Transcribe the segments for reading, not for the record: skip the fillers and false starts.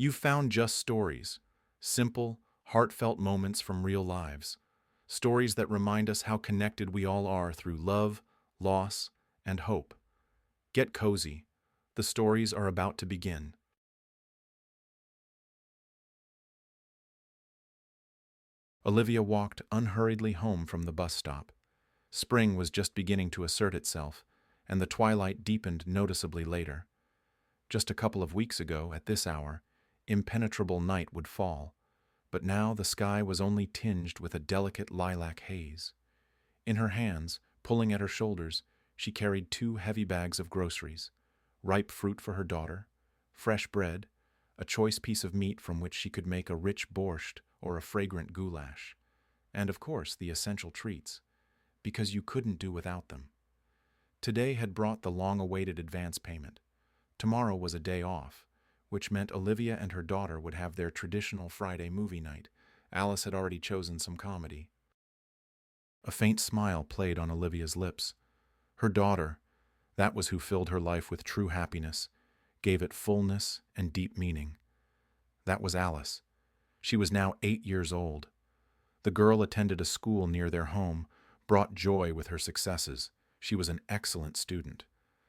You've found just stories, simple, heartfelt moments from real lives, stories that remind us how connected we all are through love, loss, and hope. Get cozy. The stories are about to begin. Olivia walked unhurriedly home from the bus stop. Spring was just beginning to assert itself, and the twilight deepened noticeably later. Just a couple of weeks ago, at this hour, impenetrable night would fall, but now the sky was only tinged with a delicate lilac haze. In her hands, pulling at her shoulders, she carried two heavy bags of groceries, ripe fruit for her daughter, fresh bread, a choice piece of meat from which she could make a rich borscht or a fragrant goulash, and of course the essential treats, because you couldn't do without them. Today had brought the long-awaited advance payment. Tomorrow was a day off, which meant Olivia and her daughter would have their traditional Friday movie night. Alice had already chosen some comedy. A faint smile played on Olivia's lips. Her daughter, that was who filled her life with true happiness, gave it fullness and deep meaning. That was Alice. She was now 8 years old. The girl attended a school near their home, brought joy with her successes. She was an excellent student.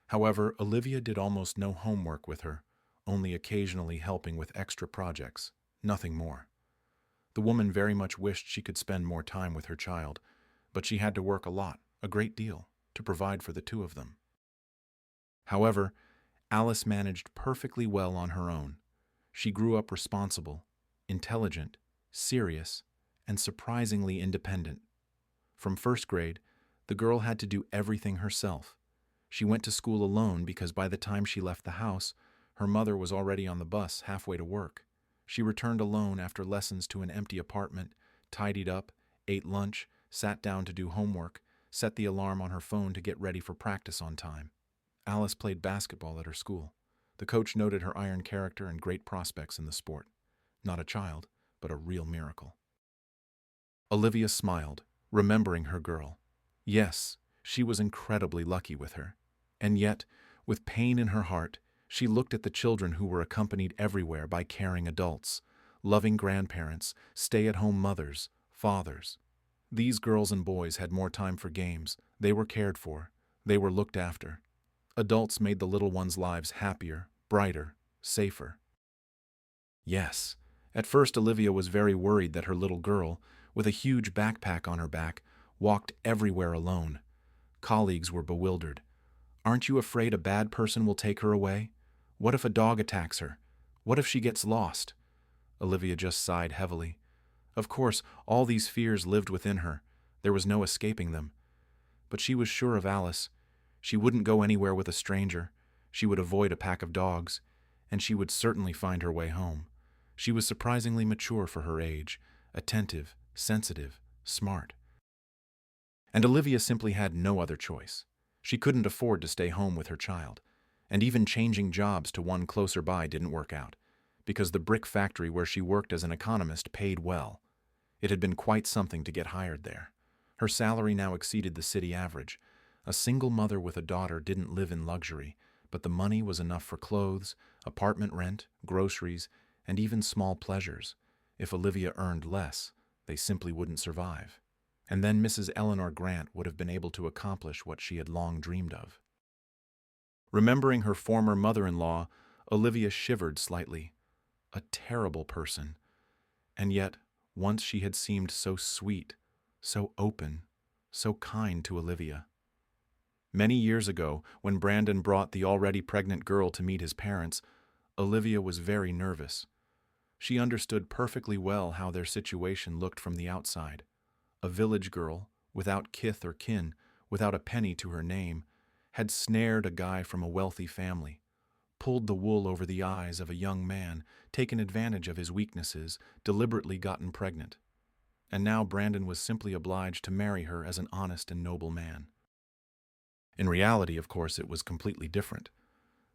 However, Olivia did almost no homework with her, only occasionally helping with extra projects, nothing more. The woman very much wished she could spend more time with her child, but she had to work a lot, a great deal, to provide for the two of them. However, Alice managed perfectly well on her own. She grew up responsible, intelligent, serious, and surprisingly independent. From first grade, the girl had to do everything herself. She went to school alone because by the time she left the house, her mother was already on the bus halfway to work. She returned alone after lessons to an empty apartment, tidied up, ate lunch, sat down to do homework, set the alarm on her phone to get ready for practice on time. Alice played basketball at her school. The coach noted her iron character and great prospects in the sport. Not a child, but a real miracle. Olivia smiled, remembering her girl. Yes, she was incredibly lucky with her. And yet, with pain in her heart, she looked at the children who were accompanied everywhere by caring adults, loving grandparents, stay-at-home mothers, fathers. These girls and boys had more time for games. They were cared for. They were looked after. Adults made the little ones' lives happier, brighter, safer. Yes, at first Olivia was very worried that her little girl, with a huge backpack on her back, walked everywhere alone. Colleagues were bewildered. "Aren't you afraid a bad person will take her away? What if a dog attacks her? What if she gets lost?" Olivia just sighed heavily. Of course, all these fears lived within her. There was no escaping them. But she was sure of Alice. She wouldn't go anywhere with a stranger. She would avoid a pack of dogs, and she would certainly find her way home. She was surprisingly mature for her age, attentive, sensitive, smart. And Olivia simply had no other choice. She couldn't afford to stay home with her child, and even changing jobs to one closer by didn't work out, because the brick factory where she worked as an economist paid well. It had been quite something to get hired there. Her salary now exceeded the city average. A single mother with a daughter didn't live in luxury, but the money was enough for clothes, apartment rent, groceries, and even small pleasures. If Olivia earned less, they simply wouldn't survive. And then Mrs. Eleanor Grant would have been able to accomplish what she had long dreamed of. Remembering her former mother-in-law, Olivia shivered slightly. A terrible person. And yet, once she had seemed so sweet, so open, so kind to Olivia. Many years ago, when Brandon brought the already pregnant girl to meet his parents, Olivia was very nervous. She understood perfectly well how their situation looked from the outside. A village girl, without kith or kin, without a penny to her name, had snared a guy from a wealthy family, pulled the wool over the eyes of a young man, taken advantage of his weaknesses, deliberately gotten pregnant. And now Brandon was simply obliged to marry her as an honest and noble man. In reality, of course, it was completely different.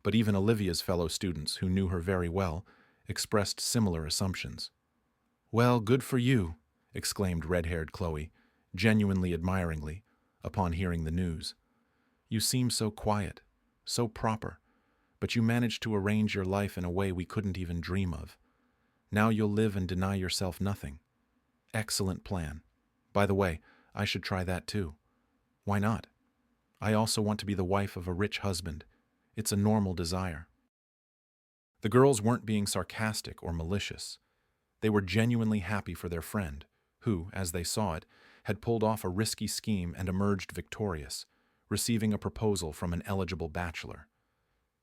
But even Olivia's fellow students, who knew her very well, expressed similar assumptions. "Well, good for you," exclaimed red-haired Chloe, genuinely admiringly, upon hearing the news. "You seem so quiet, so proper, but you managed to arrange your life in a way we couldn't even dream of. Now you'll live and deny yourself nothing. Excellent plan. By the way, I should try that too. Why not? I also want to be the wife of a rich husband. It's a normal desire. The girls weren't being sarcastic or malicious. They were genuinely happy for their friend, who, as they saw it, had pulled off a risky scheme and emerged victorious, receiving a proposal from an eligible bachelor.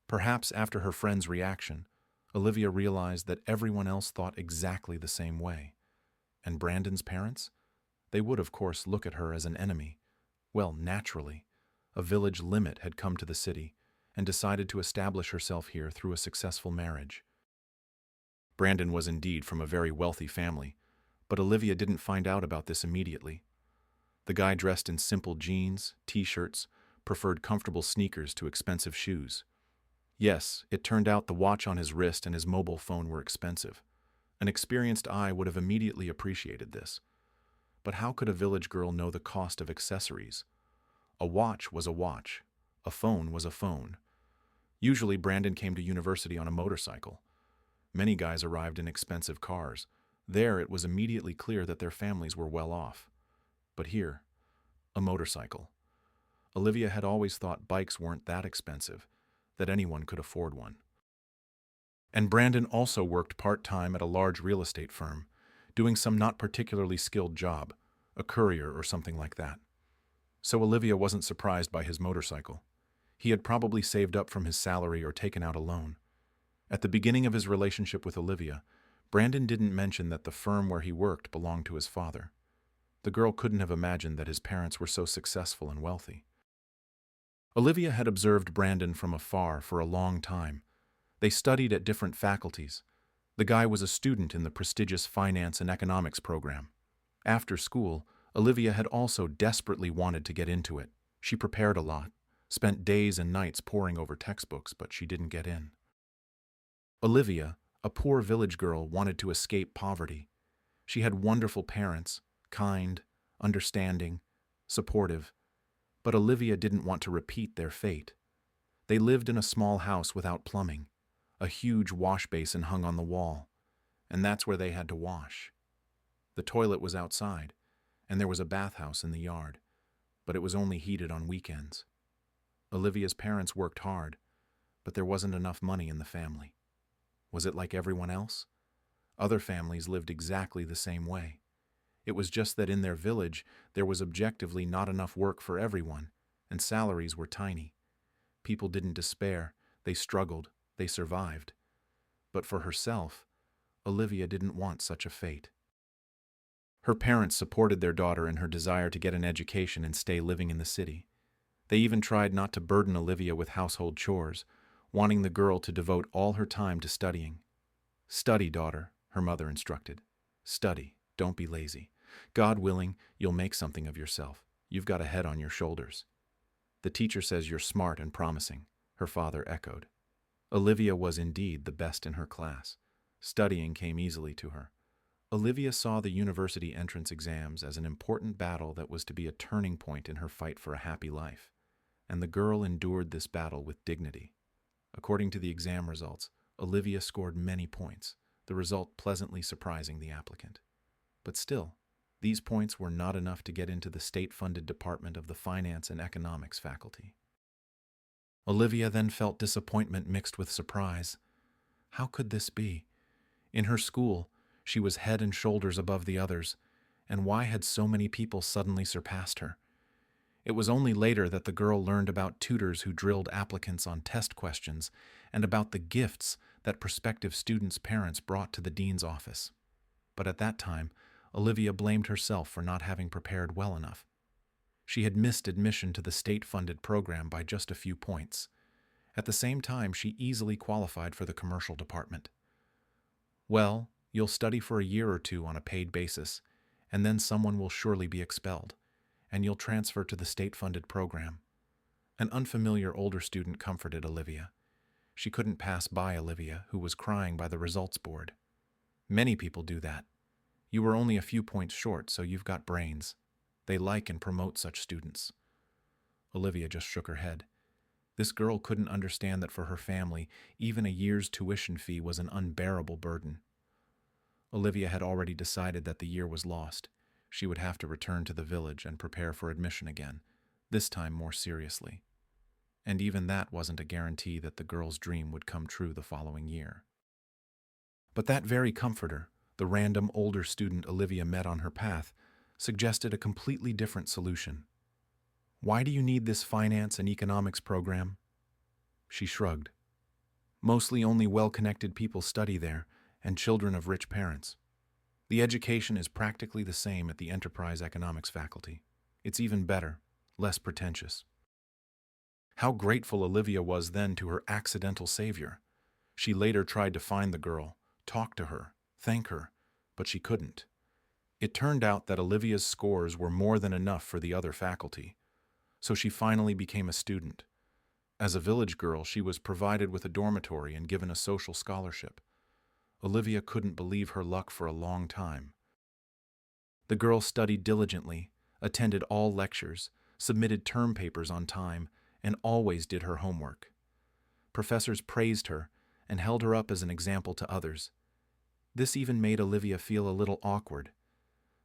Perhaps after her friend's reaction, Olivia realized that everyone else thought exactly the same way. And Brandon's parents? They would, of course, look at her as an enemy. Well, naturally. A village limit had come to the city and decided to establish herself here through a successful marriage. Brandon was indeed from a very wealthy family, but Olivia didn't find out about this immediately. The guy dressed in simple jeans, t-shirts, preferred comfortable sneakers to expensive shoes. Yes, it turned out the watch on his wrist and his mobile phone were expensive. An experienced eye would have immediately appreciated this. But how could a village girl know the cost of accessories? A watch was a watch. A phone was a phone. Usually, Brandon came to university on a motorcycle. Many guys arrived in expensive cars. There, it was immediately clear that their families were well off. But here, a motorcycle. Olivia had always thought bikes weren't that expensive, that anyone could afford one. And Brandon also worked part-time at a large real estate firm, doing some not particularly skilled job, a courier or something like that. So Olivia wasn't surprised by his motorcycle. He had probably saved up from his salary or taken out a loan. At the beginning of his relationship with Olivia, Brandon didn't mention that the firm where he worked belonged to his father. The girl couldn't have imagined that his parents were so successful and wealthy. Olivia had observed Brandon from afar for a long time. They studied at different faculties. The guy was a student in the prestigious finance and economics program. After school, Olivia had also desperately wanted to get into it. She prepared a lot, spent days and nights poring over textbooks, but she didn't get in. Olivia, a poor village girl, wanted to escape poverty. She had wonderful parents, kind, understanding, supportive, but Olivia didn't want to repeat their fate. They lived in a small house without plumbing. A huge wash basin hung on the wall, and that's where they had to wash. The toilet was outside, and there was a bathhouse in the yard, but it was only heated on weekends. Olivia's parents worked hard, but there wasn't enough money in the family. Was it like everyone else? Other families lived exactly the same way. It was just that in their village, there was objectively not enough work for everyone, and salaries were tiny. People didn't despair, they struggled, they survived. But for herself, Olivia didn't want such a fate. Her parents supported their daughter in her desire to get an education and stay living in the city. They even tried not to burden Olivia with household chores, wanting the girl to devote all her time to studying. "Study, daughter," her mother instructed. "Study, don't be lazy. God willing, you'll make something of yourself. You've got a head on your shoulders." "The teacher says you're smart and promising," her father echoed. Olivia was indeed the best in her class. Studying came easily to her. Olivia saw the university entrance exams as an important battle that was to be a turning point in her fight for a happy life, and the girl endured this battle with dignity. According to the exam results, Olivia scored many points, the result pleasantly surprising the applicant. But still, these points were not enough to get into the state-funded department of the finance and economics faculty. Olivia then felt disappointment mixed with surprise. How could this be? In her school, she was head and shoulders above the others, and why had so many people suddenly surpassed her? It was only later that the girl learned about tutors who drilled applicants on test questions and about the gifts that prospective students' parents brought to the dean's office. But at that time, Olivia blamed herself for not having prepared well enough. She had missed admission to the state-funded program by just a few points. At the same time, she easily qualified for the commercial department. "Well, you'll study for a year or two on a paid basis, and then someone will surely be expelled, and you'll transfer to the state-funded program." An unfamiliar older student comforted Olivia. She couldn't pass by Olivia, who was crying by the results board. "Many people do that. You were only a few points short, so you've got brains. They like and promote such students." Olivia just shook her head. This girl couldn't understand that for her family, even a year's tuition fee was an unbearable burden. Olivia had already decided that the year was lost. She would have to return to the village and prepare for admission again, this time more seriously. And even that wasn't a guarantee that the girl's dream would come true the following year. But that very comforter, the random older student Olivia met on her path, suggested a completely different solution. "Why do you need this finance and economics program?" She shrugged. "Mostly only well-connected people study there, and children of rich parents. The education is practically the same at the enterprise economics faculty. It's even better, less pretentious." How grateful Olivia was then to her accidental savior. She later tried to find the girl, talk to her, thank her, but she couldn't. It turned out that Olivia's scores were more than enough for the other faculty, so she finally became a student. As a village girl, she was provided with a dormitory and given a social scholarship. Olivia couldn't believe her luck for a long time. The girl studied diligently, attended all lectures, submitted term papers on time, and always did her homework. Professors praised her and held her up as an example to others. This even made Olivia feel a little awkward.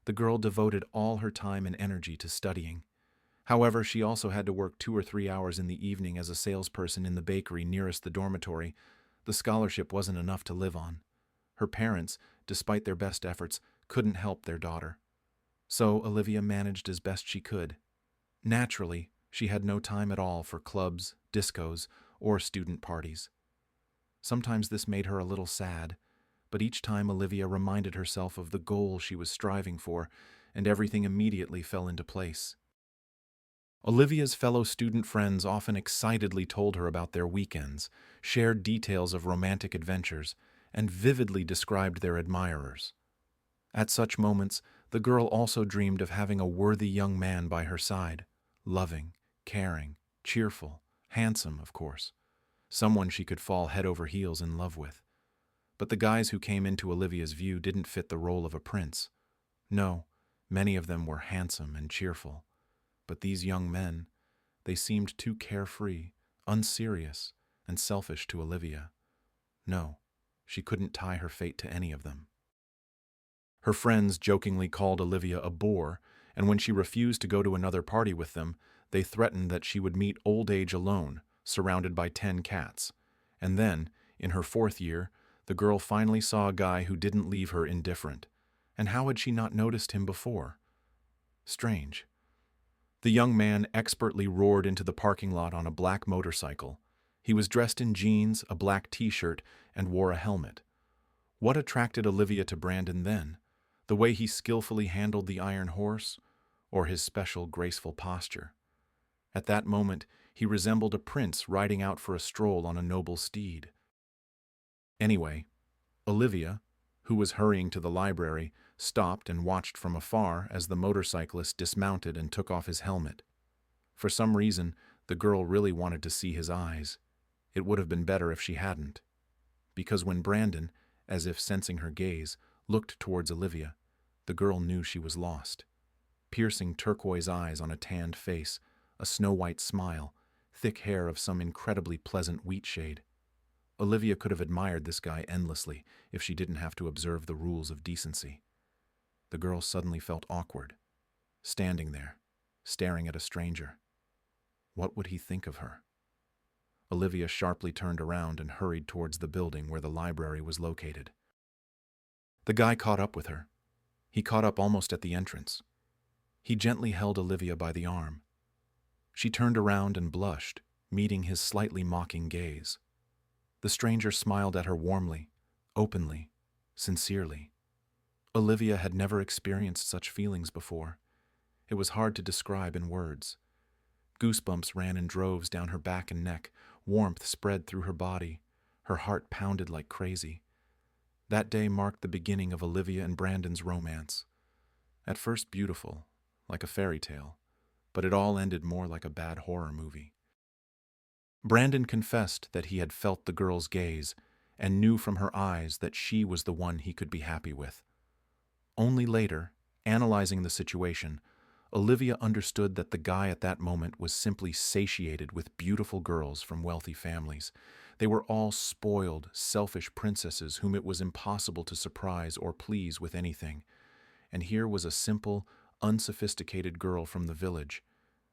The girl devoted all her time and energy to studying. However, she also had to work 2 or 3 hours in the evening as a salesperson in the bakery nearest the dormitory. The scholarship wasn't enough to live on. Her parents, despite their best efforts, couldn't help their daughter. So Olivia managed as best she could. Naturally, she had no time at all for clubs, discos, or student parties. Sometimes this made her a little sad, but each time Olivia reminded herself of the goal she was striving for, and everything immediately fell into place. Olivia's fellow student friends often excitedly told her about their weekends, shared details of romantic adventures, and vividly described their admirers. At such moments, the girl also dreamed of having a worthy young man by her side, loving, caring, cheerful, handsome, of course, someone she could fall head over heels in love with. But the guys who came into Olivia's view didn't fit the role of a prince. No, many of them were handsome and cheerful. But these young men, they seemed too carefree, unserious, and selfish to Olivia. No, she couldn't tie her fate to any of them. Her friends jokingly called Olivia a bore, and when she refused to go to another party with them, they threatened that she would meet old age alone, surrounded by 10 cats. And then, in her 4th year, the girl finally saw a guy who didn't leave her indifferent. And how had she not noticed him before? Strange. The young man expertly roared into the parking lot on a black motorcycle. He was dressed in jeans, a black t-shirt, and wore a helmet. What attracted Olivia to Brandon then? The way he skillfully handled the iron horse, or his special, graceful posture? At that moment, he resembled a prince riding out for a stroll on a noble steed. Anyway, Olivia, who was hurrying to the library, stopped and watched from afar as the motorcyclist dismounted and took off his helmet. For some reason, the girl really wanted to see his eyes. It would have been better if she hadn't. Because when Brandon, as if sensing her gaze, looked towards Olivia, the girl knew she was lost. Piercing turquoise eyes on a tanned face, a snow-white smile, thick hair of some incredibly pleasant wheat shade. Olivia could have admired this guy endlessly if she didn't have to observe the rules of decency. The girl suddenly felt awkward, standing there, staring at a stranger. What would he think of her? Olivia sharply turned around and hurried towards the building where the library was located. The guy caught up with her. He caught up almost at the entrance. He gently held Olivia by the arm. She turned around and blushed, meeting his slightly mocking gaze. The stranger smiled at her warmly, openly, sincerely. Olivia had never experienced such feelings before. It was hard to describe in words. Goosebumps ran in droves down her back and neck, warmth spread through her body, her heart pounded like crazy. That day marked the beginning of Olivia and Brandon's romance. At first beautiful, like a fairy tale, but it all ended more like a bad horror movie. Brandon confessed that he had felt the girl's gaze and knew from her eyes that she was the one he could be happy with. Only later, analyzing the situation, Olivia understood that the guy at that moment was simply satiated with beautiful girls from wealthy families. They were all spoiled, selfish princesses whom it was impossible to surprise or please with anything. And here was a simple, unsophisticated girl from the village,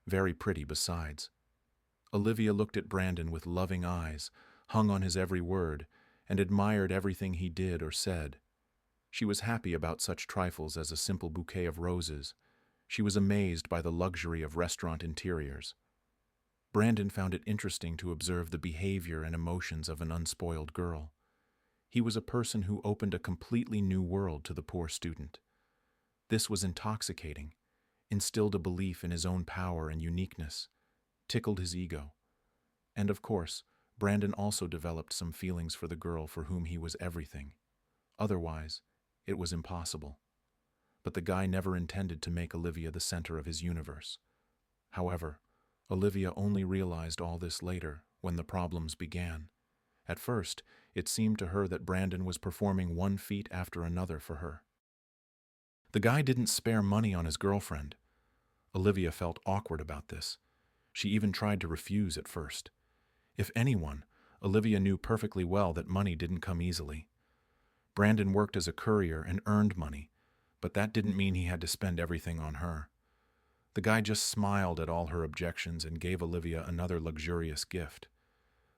very pretty besides. Olivia looked at Brandon with loving eyes, hung on his every word, and admired everything he did or said. She was happy about such trifles as a simple bouquet of roses. She was amazed by the luxury of restaurant interiors. Brandon found it interesting to observe the behavior and emotions of an unspoiled girl. He was a person who opened a completely new world to the poor student. This was intoxicating, instilled a belief in his own power and uniqueness, tickled his ego. And of course, Brandon also developed some feelings for the girl for whom he was everything. Otherwise, it was impossible. But the guy never intended to make Olivia the center of his universe. However, Olivia only realized all this later, when the problems began. At first, it seemed to her that Brandon was performing one feat after another for her. The guy didn't spare money on his girlfriend. Olivia felt awkward about this. She even tried to refuse at first. If anyone, Olivia knew perfectly well that money didn't come easily. Brandon worked as a courier and earned money, but that didn't mean he had to spend everything on her. The guy just smiled at all her objections and gave Olivia another luxurious gift.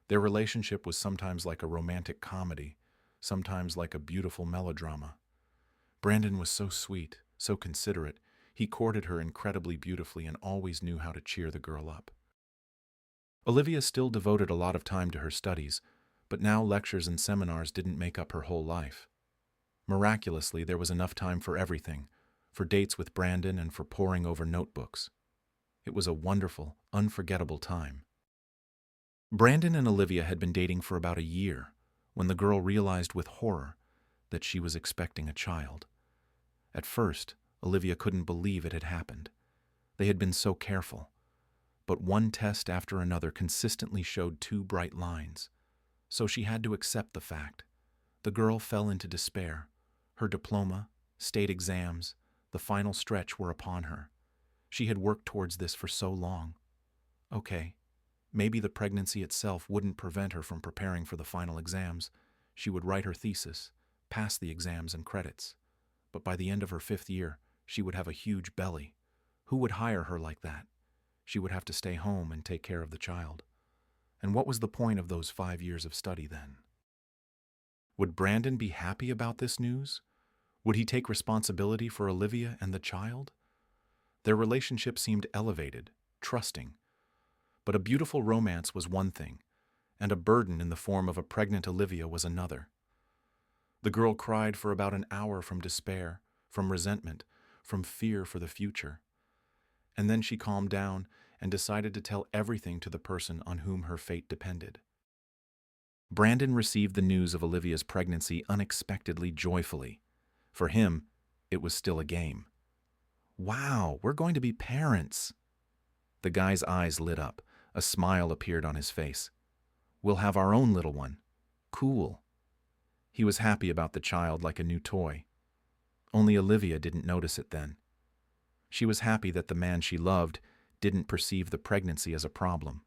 Their relationship was sometimes like a romantic comedy, sometimes like a beautiful melodrama. Brandon was so sweet, so considerate. He courted her incredibly beautifully and always knew how to cheer the girl up. Olivia still devoted a lot of time to her studies, but now lectures and seminars didn't make up her whole life. Miraculously, there was enough time for everything, for dates with Brandon and for poring over notebooks. It was a wonderful, unforgettable time. Brandon and Olivia had been dating for about a year when the girl realized with horror that she was expecting a child. At first, Olivia couldn't believe it had happened. They had been so careful. But one test after another consistently showed two bright lines. So she had to accept the fact. The girl fell into despair. Her diploma, state exams, the final stretch were upon her. She had worked towards this for so long. Okay, maybe the pregnancy itself wouldn't prevent her from preparing for the final exams. She would write her thesis, pass the exams and credits. But by the end of her 5th year, she would have a huge belly. Who would hire her like that? She would have to stay home and take care of the child. And what was the point of those 5 years of study then? Would Brandon be happy about this news? Would he take responsibility for Olivia and the child? Their relationship seemed elevated, trusting. But a beautiful romance was one thing, and a burden in the form of a pregnant Olivia was another. The girl cried for about an hour from despair, from resentment, from fear for the future. And then she calmed down and decided to tell everything to the person on whom her fate depended. Brandon received the news of Olivia's pregnancy unexpectedly joyfully. For him, it was still a game. Wow, we're going to be parents. The guy's eyes lit up. A smile appeared on his face. We'll have our own little one. Cool. He was happy about the child like a new toy. Only Olivia didn't notice it then. She was happy that the man she loved didn't perceive the pregnancy as a problem.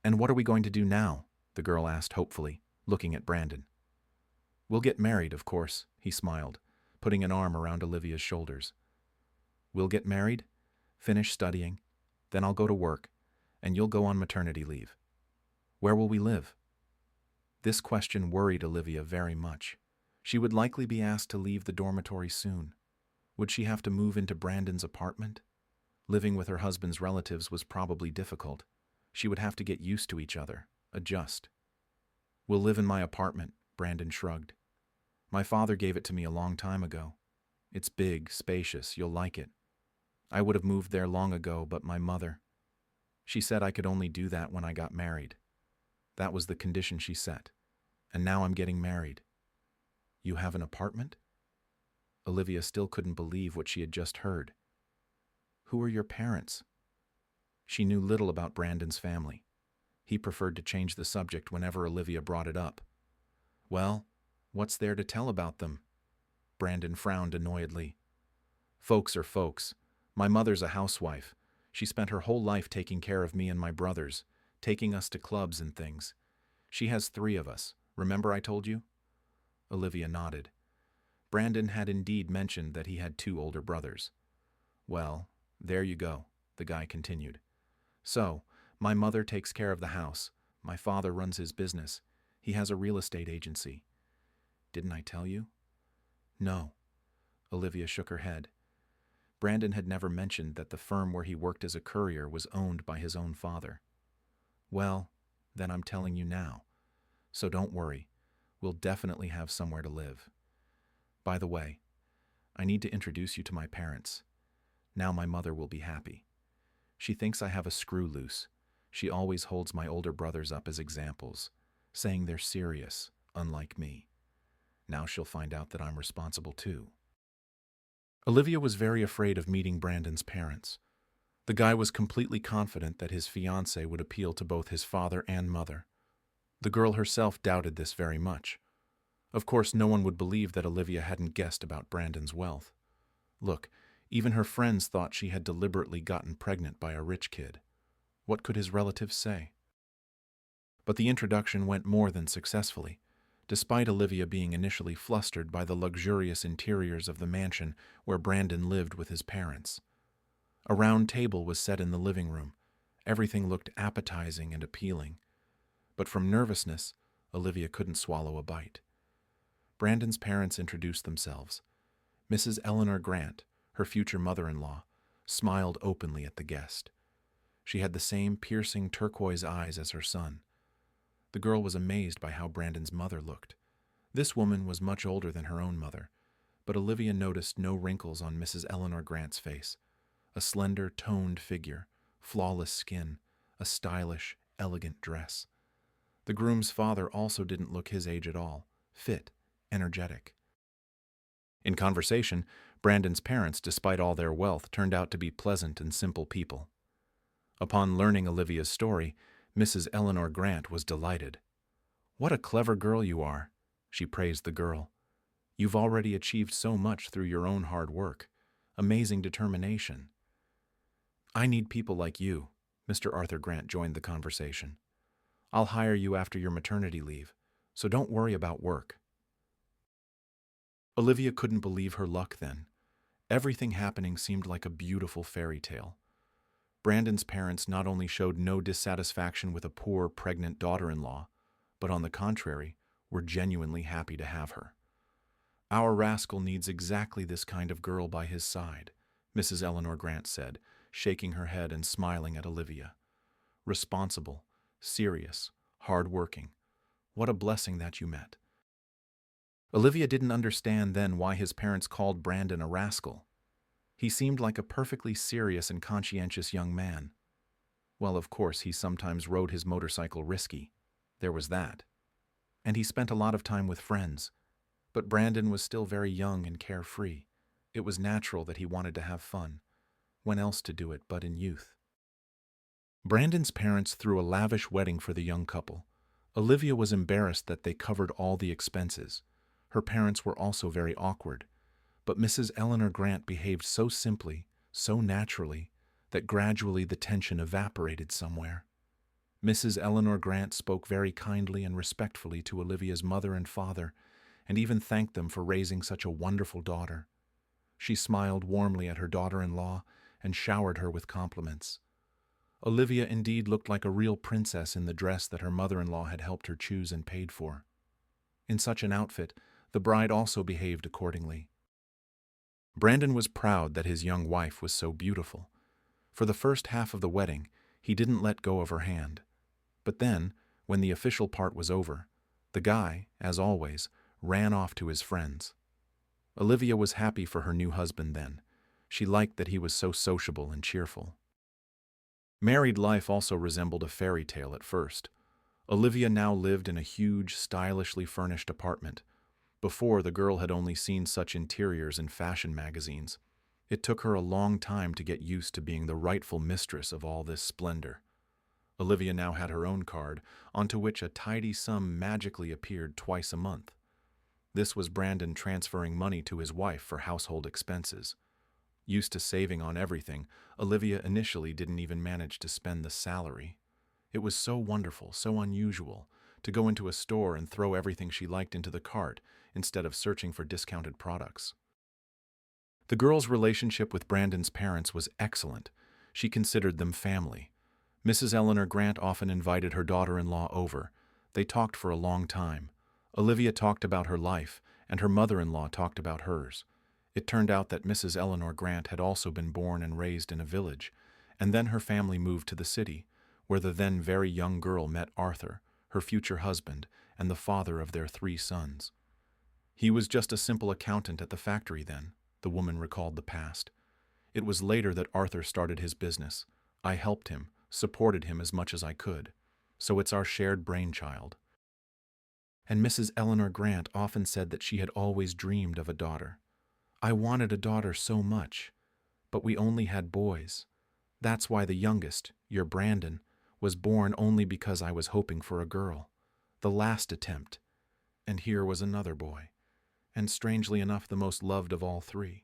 And what are we going to do now? The girl asked hopefully, looking at Brandon. We'll get married, of course, he smiled, putting an arm around Olivia's shoulders. We'll get married, finish studying, then I'll go to work, and you'll go on maternity leave. Where will we live? This question worried Olivia very much. She would likely be asked to leave the dormitory soon. Would she have to move into Brandon's apartment? Living with her husband's relatives was probably difficult. She would have to get used to each other, adjust. We'll live in my apartment, Brandon shrugged. My father gave it to me a long time ago. It's big, spacious, you'll like it. I would have moved there long ago, but my mother. She said I could only do that when I got married. That was the condition she set. And now I'm getting married. You have an apartment? Olivia still couldn't believe what she had just heard. Who are your parents? She knew little about Brandon's family. He preferred to change the subject whenever Olivia brought it up. Well, what's there to tell about them? Brandon frowned annoyedly. Folks are folks. My mother's a housewife. She spent her whole life taking care of me and my brothers, taking us to clubs and things. She has 3 of us. Remember I told you? Olivia nodded. Brandon had indeed mentioned that he had 2 older brothers. Well, there you go, the guy continued. So, my mother takes care of the house. My father runs his business. He has a real estate agency. Didn't I tell you? No. Olivia shook her head. Brandon had never mentioned that the firm where he worked as a courier was owned by his own father. Well, then I'm telling you now. So don't worry. We'll definitely have somewhere to live. By the way, I need to introduce you to my parents. Now my mother will be happy. She thinks I have a screw loose. She always holds my older brothers up as examples, saying they're serious, unlike me. Now she'll find out that I'm responsible too. Olivia was very afraid of meeting Brandon's parents. The guy was completely confident that his fiancée would appeal to both his father and mother. The girl herself doubted this very much. Of course, no one would believe that Olivia hadn't guessed about Brandon's wealth. Look, even her friends thought she had deliberately gotten pregnant by a rich kid. What could his relatives say? But the introduction went more than successfully, despite Olivia being initially flustered by the luxurious interiors of the mansion where Brandon lived with his parents. A round table was set in the living room. Everything looked appetizing and appealing. But from nervousness, Olivia couldn't swallow a bite. Brandon's parents introduced themselves. Mrs. Eleanor Grant, her future mother-in-law, smiled openly at the guest. She had the same piercing turquoise eyes as her son. The girl was amazed by how Brandon's mother looked. This woman was much older than her own mother, but Olivia noticed no wrinkles on Mrs. Eleanor Grant's face. A slender, toned figure, flawless skin, a stylish, elegant dress. The groom's father also didn't look his age at all, fit, energetic. In conversation, Brandon's parents, despite all their wealth, turned out to be pleasant and simple people. Upon learning Olivia's story, Mrs. Eleanor Grant was delighted. "What a clever girl you are," she praised the girl. "You've already achieved so much through your own hard work. Amazing determination." "I need people like you," Mr. Arthur Grant joined the conversation. "I'll hire you after your maternity leave, so don't worry about work." Olivia couldn't believe her luck then. Everything happening seemed like a beautiful fairy tale. Brandon's parents not only showed no dissatisfaction with a poor, pregnant daughter-in-law, but on the contrary, were genuinely happy to have her. "Our rascal needs exactly this kind of girl by his side," Mrs. Eleanor Grant said, shaking her head and smiling at Olivia. "Responsible, serious, hard-working. What a blessing that you met." Olivia didn't understand then why his parents called Brandon a rascal. He seemed like a perfectly serious and conscientious young man. Well, of course, he sometimes rode his motorcycle risky. There was that. And he spent a lot of time with friends. But Brandon was still very young and carefree. It was natural that he wanted to have fun. When else to do it but in youth? Brandon's parents threw a lavish wedding for the young couple. Olivia was embarrassed that they covered all the expenses. Her parents were also very awkward. But Mrs. Eleanor Grant behaved so simply, so naturally, that gradually the tension evaporated somewhere. Mrs. Eleanor Grant spoke very kindly and respectfully to Olivia's mother and father, and even thanked them for raising such a wonderful daughter. She smiled warmly at her daughter-in-law and showered her with compliments. Olivia indeed looked like a real princess in the dress that her mother-in-law had helped her choose and paid for. In such an outfit, the bride also behaved accordingly. Brandon was proud that his young wife was so beautiful. For the first half of the wedding, he didn't let go of her hand. But then, when the official part was over, the guy, as always, ran off to his friends. Olivia was happy for her new husband then. She liked that he was so sociable and cheerful. Married life also resembled a fairy tale at first. Olivia now lived in a huge, stylishly furnished apartment. Before, the girl had only seen such interiors in fashion magazines. It took her a long time to get used to being the rightful mistress of all this splendor. Olivia now had her own card, onto which a tidy sum magically appeared twice a month. This was Brandon transferring money to his wife for household expenses. Used to saving on everything, Olivia initially didn't even manage to spend the salary. It was so wonderful, so unusual, to go into a store and throw everything she liked into the cart instead of searching for discounted products. The girl's relationship with Brandon's parents was excellent. She considered them family. Mrs. Eleanor Grant often invited her daughter-in-law over. They talked for a long time. Olivia talked about her life, and her mother-in-law talked about hers. It turned out that Mrs. Eleanor Grant had also been born and raised in a village, and then her family moved to the city, where the then very young girl met Arthur, her future husband, and the father of their 3 sons. He was just a simple accountant at the factory then, the woman recalled the past. It was later that Arthur started his business. I helped him, supported him as much as I could. So it's our shared brainchild. And Mrs. Eleanor Grant often said that she had always dreamed of a daughter. I wanted a daughter so much, but we only had boys. That's why the youngest, your Brandon, was born only because I was hoping for a girl. The last attempt. And here was another boy. And strangely enough, the most loved of all 3.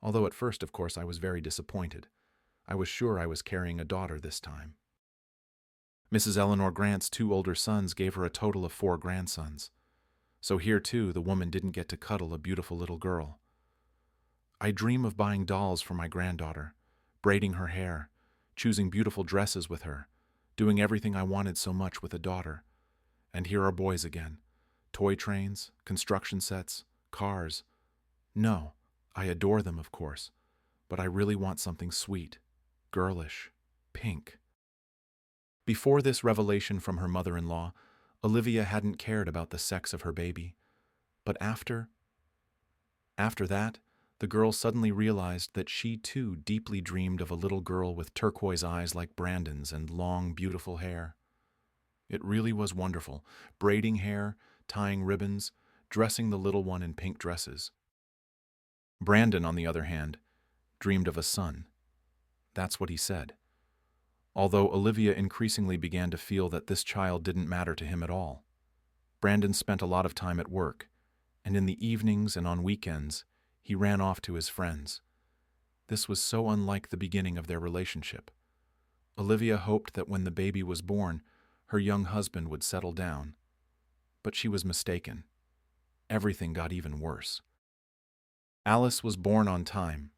Although at first, of course, I was very disappointed. I was sure I was carrying a daughter this time. Mrs. Eleanor Grant's 2 older sons gave her a total of 4 grandsons. So here, too, the woman didn't get to cuddle a beautiful little girl. I dream of buying dolls for my granddaughter, braiding her hair, choosing beautiful dresses with her, doing everything I wanted so much with a daughter. And here are boys again. Toy trains, construction sets, cars. No, I adore them, of course, but I really want something sweet, girlish, pink. Before this revelation from her mother-in-law, Olivia hadn't cared about the sex of her baby. But after that, the girl suddenly realized that she too deeply dreamed of a little girl with turquoise eyes like Brandon's and long, beautiful hair. It really was wonderful, braiding hair, tying ribbons, dressing the little one in pink dresses. Brandon, on the other hand, dreamed of a son. That's what he said. Although Olivia increasingly began to feel that this child didn't matter to him at all. Brandon spent a lot of time at work, and in the evenings and on weekends, he ran off to his friends. This was so unlike the beginning of their relationship. Olivia hoped that when the baby was born, her young husband would settle down. But she was mistaken. Everything got even worse. Alice was born on time.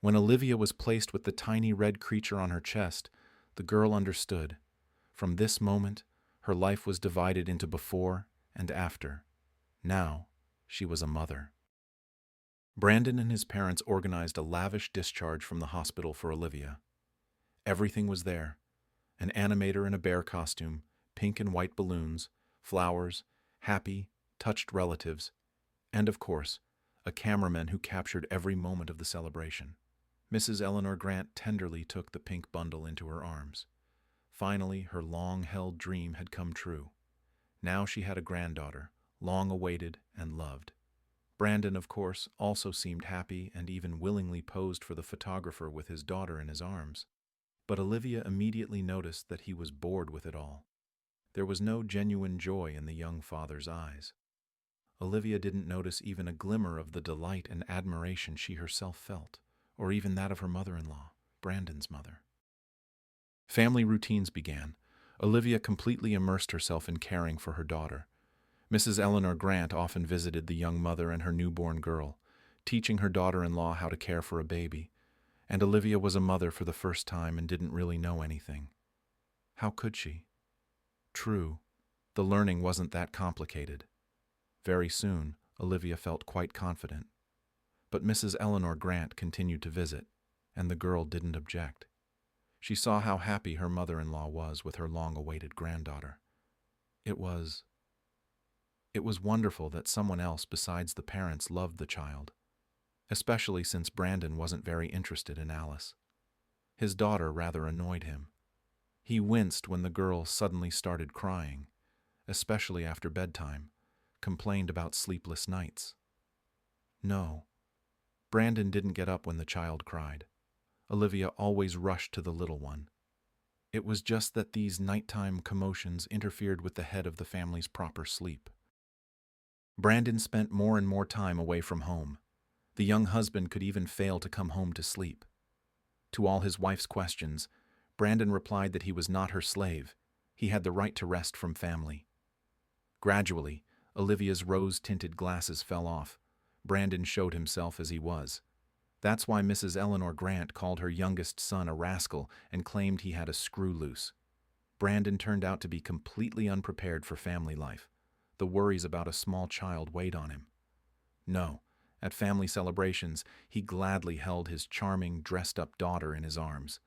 When Olivia was placed with the tiny red creature on her chest, the girl understood. From this moment, her life was divided into before and after. Now, she was a mother. Brandon and his parents organized a lavish discharge from the hospital for Olivia. Everything was there. An animator in a bear costume, pink and white balloons, flowers, happy, touched relatives, and, of course, a cameraman who captured every moment of the celebration. Mrs. Eleanor Grant tenderly took the pink bundle into her arms. Finally, her long-held dream had come true. Now she had a granddaughter, long awaited and loved. Brandon, of course, also seemed happy and even willingly posed for the photographer with his daughter in his arms. But Olivia immediately noticed that he was bored with it all. There was no genuine joy in the young father's eyes. Olivia didn't notice even a glimmer of the delight and admiration she herself felt, or even that of her mother-in-law, Brandon's mother. Family routines began. Olivia completely immersed herself in caring for her daughter. Mrs. Eleanor Grant often visited the young mother and her newborn girl, teaching her daughter-in-law how to care for a baby, and Olivia was a mother for the first time and didn't really know anything. How could she? True, the learning wasn't that complicated. Very soon, Olivia felt quite confident. But Mrs. Eleanor Grant continued to visit, and the girl didn't object. She saw how happy her mother-in-law was with her long-awaited granddaughter. It was wonderful that someone else besides the parents loved the child, especially since Brandon wasn't very interested in Alice. His daughter rather annoyed him. He winced when the girl suddenly started crying, especially after bedtime, complained about sleepless nights. No, Brandon didn't get up when the child cried. Olivia always rushed to the little one. It was just that these nighttime commotions interfered with the head of the family's proper sleep. Brandon spent more and more time away from home. The young husband could even fail to come home to sleep. To all his wife's questions, Brandon replied that he was not her slave. He had the right to rest from family. Gradually, Olivia's rose-tinted glasses fell off. Brandon showed himself as he was. That's why Mrs. Eleanor Grant called her youngest son a rascal and claimed he had a screw loose. Brandon turned out to be completely unprepared for family life. The worries about a small child weighed on him. No, at family celebrations, he gladly held his charming, dressed-up daughter in his arms.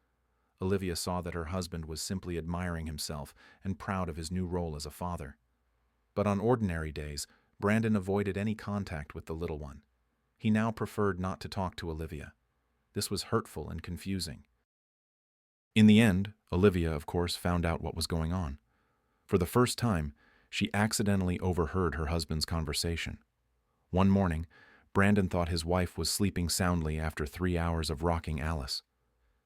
Olivia saw that her husband was simply admiring himself and proud of his new role as a father. But on ordinary days, Brandon avoided any contact with the little one. He now preferred not to talk to Olivia. This was hurtful and confusing. In the end, Olivia, of course, found out what was going on. For the first time, she accidentally overheard her husband's conversation. One morning, Brandon thought his wife was sleeping soundly after 3 hours of rocking Alice.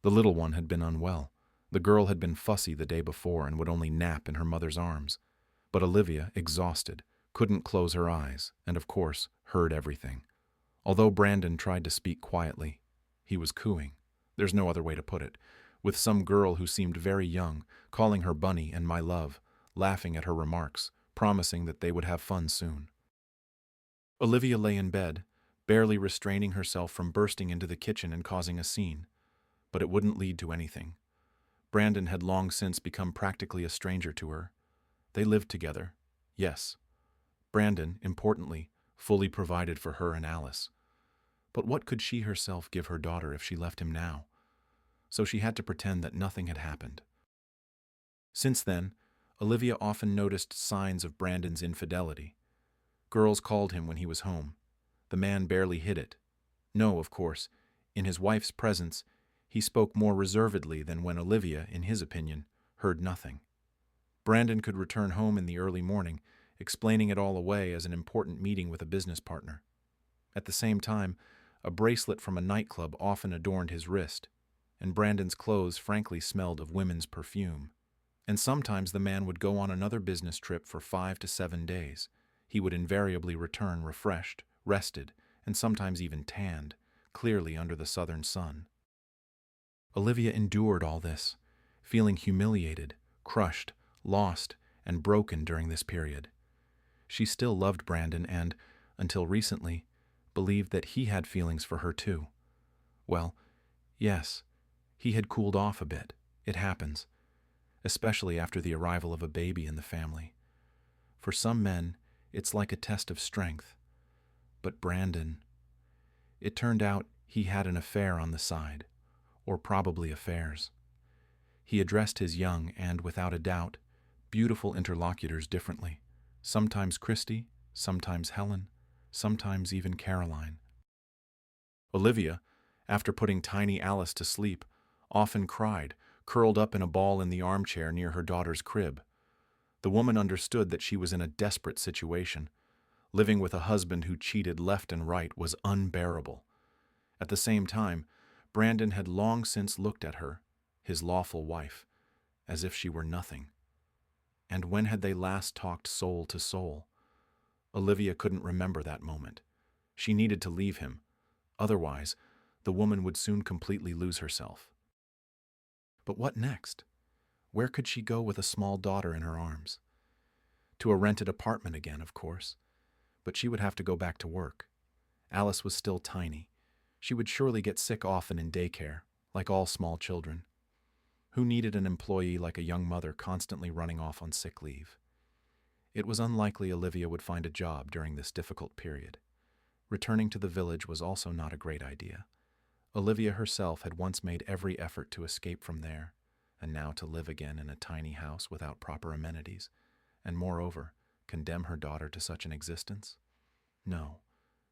The little one had been unwell. The girl had been fussy the day before and would only nap in her mother's arms. But Olivia, exhausted, couldn't close her eyes and, of course, heard everything. Although Brandon tried to speak quietly, he was cooing. There's no other way to put it. With some girl who seemed very young, calling her Bunny and my love, laughing at her remarks, promising that they would have fun soon. Olivia lay in bed, barely restraining herself from bursting into the kitchen and causing a scene. But it wouldn't lead to anything. Brandon had long since become practically a stranger to her. They lived together, yes. Brandon, importantly, fully provided for her and Alice. But what could she herself give her daughter if she left him now? So she had to pretend that nothing had happened. Since then, Olivia often noticed signs of Brandon's infidelity. Girls called him when he was home. The man barely hid it. No, of course, in his wife's presence, he spoke more reservedly than when Olivia, in his opinion, heard nothing. Brandon could return home in the early morning, explaining it all away as an important meeting with a business partner. At the same time, a bracelet from a nightclub often adorned his wrist, and Brandon's clothes frankly smelled of women's perfume. And sometimes the man would go on another business trip for 5 to 7 days. He would invariably return refreshed, rested, and sometimes even tanned, clearly under the southern sun. Olivia endured all this, feeling humiliated, crushed, lost, and broken during this period. She still loved Brandon and, until recently, believed that he had feelings for her too. Well, yes, he had cooled off a bit. It happens, especially after the arrival of a baby in the family. For some men, it's like a test of strength. But Brandon, it turned out he had an affair on the side, or probably affairs. He addressed his young and, without a doubt, beautiful interlocutors differently, sometimes Christy, sometimes Helen, sometimes even Caroline. Olivia, after putting tiny Alice to sleep, often cried, curled up in a ball in the armchair near her daughter's crib. The woman understood that she was in a desperate situation. Living with a husband who cheated left and right was unbearable. At the same time, Brandon had long since looked at her, his lawful wife, as if she were nothing. And when had they last talked soul to soul? Olivia couldn't remember that moment. She needed to leave him. Otherwise, the woman would soon completely lose herself. But what next? Where could she go with a small daughter in her arms? To a rented apartment again, of course. But she would have to go back to work. Alice was still tiny. She would surely get sick often in daycare, like all small children. Who needed an employee like a young mother constantly running off on sick leave? It was unlikely Olivia would find a job during this difficult period. Returning to the village was also not a great idea. Olivia herself had once made every effort to escape from there, and now to live again in a tiny house without proper amenities, and moreover, condemn her daughter to such an existence? No,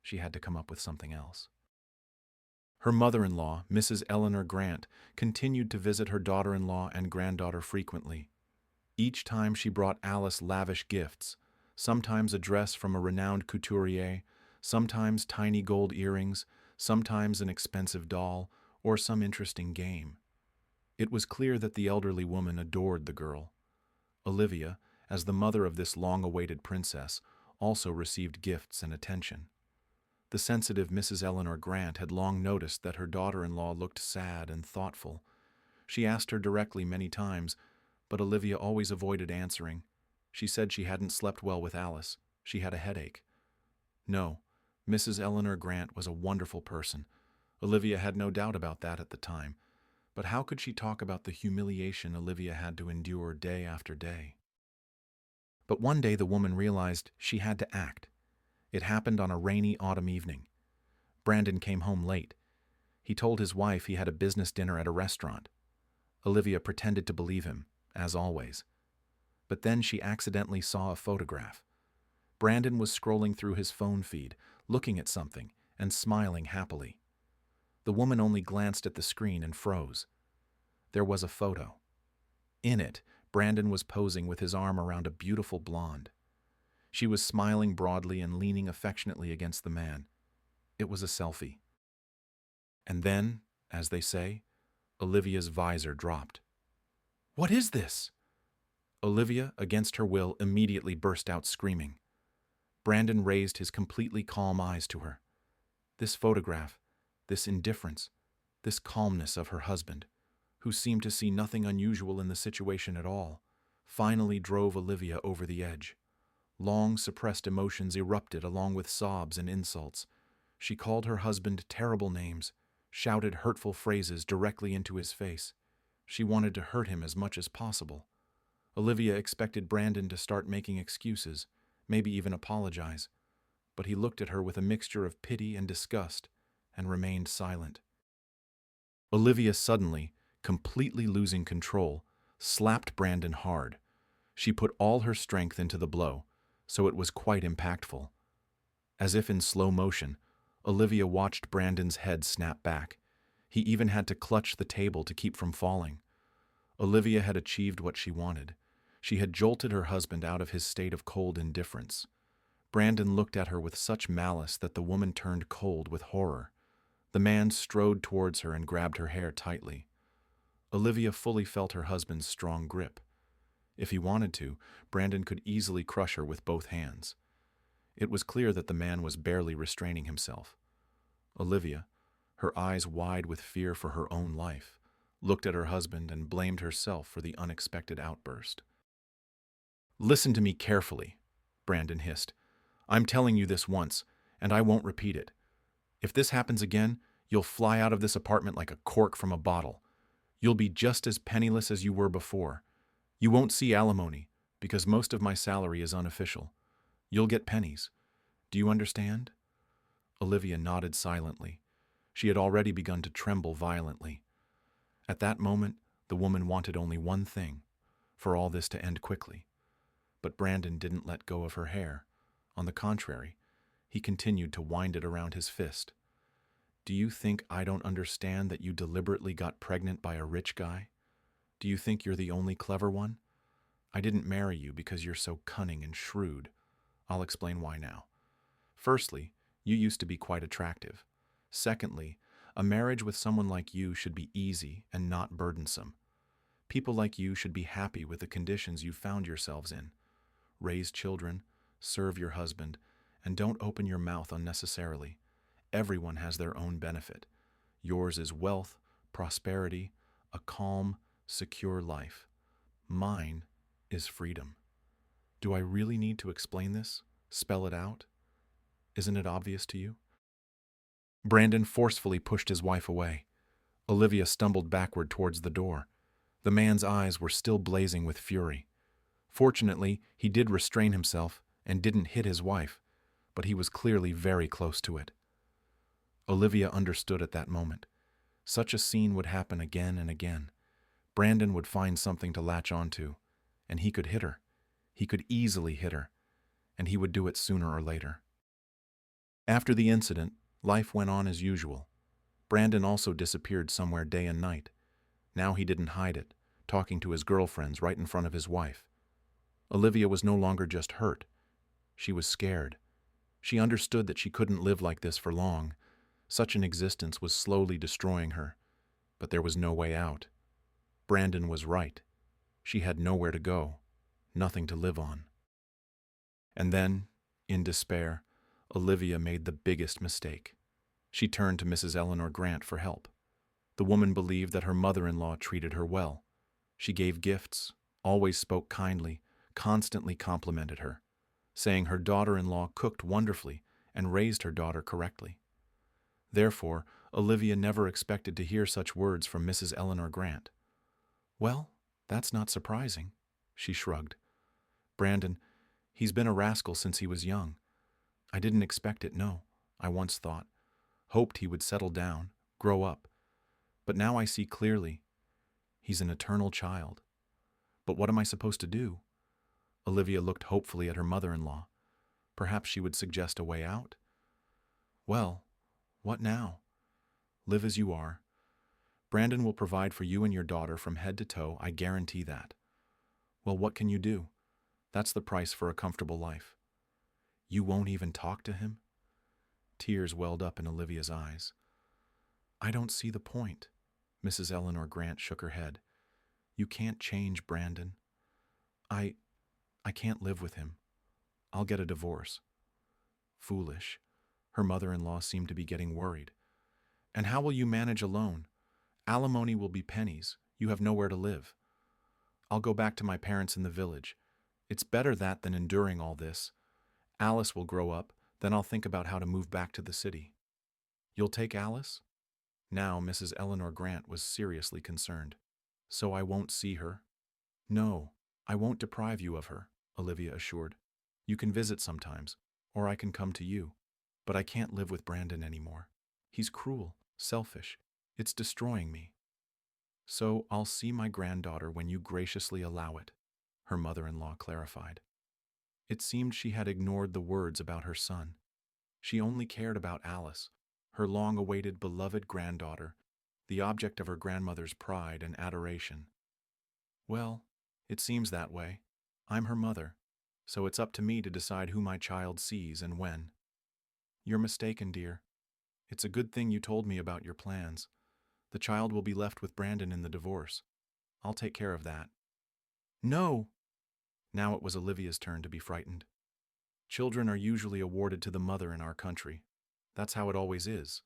she had to come up with something else. Her mother-in-law, Mrs. Eleanor Grant, continued to visit her daughter-in-law and granddaughter frequently. Each time she brought Alice lavish gifts, sometimes a dress from a renowned couturier, sometimes tiny gold earrings, sometimes an expensive doll, or some interesting game. It was clear that the elderly woman adored the girl. Olivia, as the mother of this long-awaited princess, also received gifts and attention. The sensitive Mrs. Eleanor Grant had long noticed that her daughter-in-law looked sad and thoughtful. She asked her directly many times, but Olivia always avoided answering. She said she hadn't slept well with Alice. She had a headache. No, Mrs. Eleanor Grant was a wonderful person. Olivia had no doubt about that at the time. But how could she talk about the humiliation Olivia had to endure day after day? But one day the woman realized she had to act. It happened on a rainy autumn evening. Brandon came home late. He told his wife he had a business dinner at a restaurant. Olivia pretended to believe him, as always. But then she accidentally saw a photograph. Brandon was scrolling through his phone feed, looking at something, and smiling happily. The woman only glanced at the screen and froze. There was a photo. In it, Brandon was posing with his arm around a beautiful blonde. She was smiling broadly and leaning affectionately against the man. It was a selfie. And then, as they say, Olivia's visor dropped. "What is this?" Olivia, against her will, immediately burst out screaming. Brandon raised his completely calm eyes to her. This photograph, this indifference, this calmness of her husband, who seemed to see nothing unusual in the situation at all, finally drove Olivia over the edge. Long suppressed emotions erupted along with sobs and insults. She called her husband terrible names, shouted hurtful phrases directly into his face. She wanted to hurt him as much as possible. Olivia expected Brandon to start making excuses, maybe even apologize, but he looked at her with a mixture of pity and disgust and remained silent. Olivia suddenly, completely losing control, slapped Brandon hard. She put all her strength into the blow, so it was quite impactful. As if in slow motion, Olivia watched Brandon's head snap back. He even had to clutch the table to keep from falling. Olivia had achieved what she wanted. She had jolted her husband out of his state of cold indifference. Brandon looked at her with such malice that the woman turned cold with horror. The man strode towards her and grabbed her hair tightly. Olivia fully felt her husband's strong grip. If he wanted to, Brandon could easily crush her with both hands. It was clear that the man was barely restraining himself. Olivia, her eyes wide with fear for her own life, looked at her husband and blamed herself for the unexpected outburst. "Listen to me carefully," Brandon hissed. "I'm telling you this once, and I won't repeat it. If this happens again, you'll fly out of this apartment like a cork from a bottle. You'll be just as penniless as you were before. You won't see alimony, because most of my salary is unofficial. You'll get pennies. Do you understand?" Olivia nodded silently. She had already begun to tremble violently. At that moment, the woman wanted only one thing, for all this to end quickly. But Brandon didn't let go of her hair. On the contrary, he continued to wind it around his fist. "Do you think I don't understand that you deliberately got pregnant by a rich guy? Do you think you're the only clever one? I didn't marry you because you're so cunning and shrewd. I'll explain why now. Firstly, you used to be quite attractive. Secondly, a marriage with someone like you should be easy and not burdensome. People like you should be happy with the conditions you found yourselves in. Raise children, serve your husband, and don't open your mouth unnecessarily. Everyone has their own benefit. Yours is wealth, prosperity, a calm, secure life. Mine is freedom. Do I really need to explain this? Spell it out? Isn't it obvious to you?" Brandon forcefully pushed his wife away. Olivia stumbled backward towards the door. The man's eyes were still blazing with fury. Fortunately, he did restrain himself and didn't hit his wife, but he was clearly very close to it. Olivia understood at that moment. Such a scene would happen again and again. Brandon would find something to latch onto, and he could hit her. He could easily hit her, and he would do it sooner or later. After the incident, life went on as usual. Brandon also disappeared somewhere day and night. Now he didn't hide it, talking to his girlfriends right in front of his wife. Olivia was no longer just hurt. She was scared. She understood that she couldn't live like this for long. Such an existence was slowly destroying her, but there was no way out. Brandon was right. She had nowhere to go, nothing to live on. And then, in despair, Olivia made the biggest mistake. She turned to Mrs. Eleanor Grant for help. The woman believed that her mother-in-law treated her well. She gave gifts, always spoke kindly, constantly complimented her, saying her daughter-in-law cooked wonderfully and raised her daughter correctly. Therefore, Olivia never expected to hear such words from Mrs. Eleanor Grant. "Well, that's not surprising," she shrugged. "Brandon, he's been a rascal since he was young. I didn't expect it, no. I once thought. Hoped he would settle down, grow up. But now I see clearly. He's an eternal child. But what am I supposed to do?" Olivia looked hopefully at her mother-in-law. Perhaps she would suggest a way out? "Well, what now? Live as you are. Brandon will provide for you and your daughter from head to toe, I guarantee that." "Well, what can you do? That's the price for a comfortable life." "You won't even talk to him?" Tears welled up in Olivia's eyes. "I don't see the point." Mrs. Eleanor Grant shook her head. "You can't change Brandon. I can't live with him. I'll get a divorce." Foolish. Her mother-in-law seemed to be getting worried. "And how will you manage alone? Alimony will be pennies. You have nowhere to live." "I'll go back to my parents in the village. It's better that than enduring all this. Alice will grow up, then I'll think about how to move back to the city." "You'll take Alice?" Now Mrs. Eleanor Grant was seriously concerned. "So I won't see her?" "No, I won't deprive you of her," Olivia assured. "You can visit sometimes, or I can come to you. But I can't live with Brandon anymore. He's cruel, selfish. It's destroying me." "So I'll see my granddaughter when you graciously allow it," her mother-in-law clarified. It seemed she had ignored the words about her son. She only cared about Alice, her long-awaited beloved granddaughter, the object of her grandmother's pride and adoration. "Well, it seems that way. I'm her mother, so it's up to me to decide who my child sees and when." "You're mistaken, dear. It's a good thing you told me about your plans. The child will be left with Brandon in the divorce. I'll take care of that." "No!" Now it was Olivia's turn to be frightened. "Children are usually awarded to the mother in our country. That's how it always is."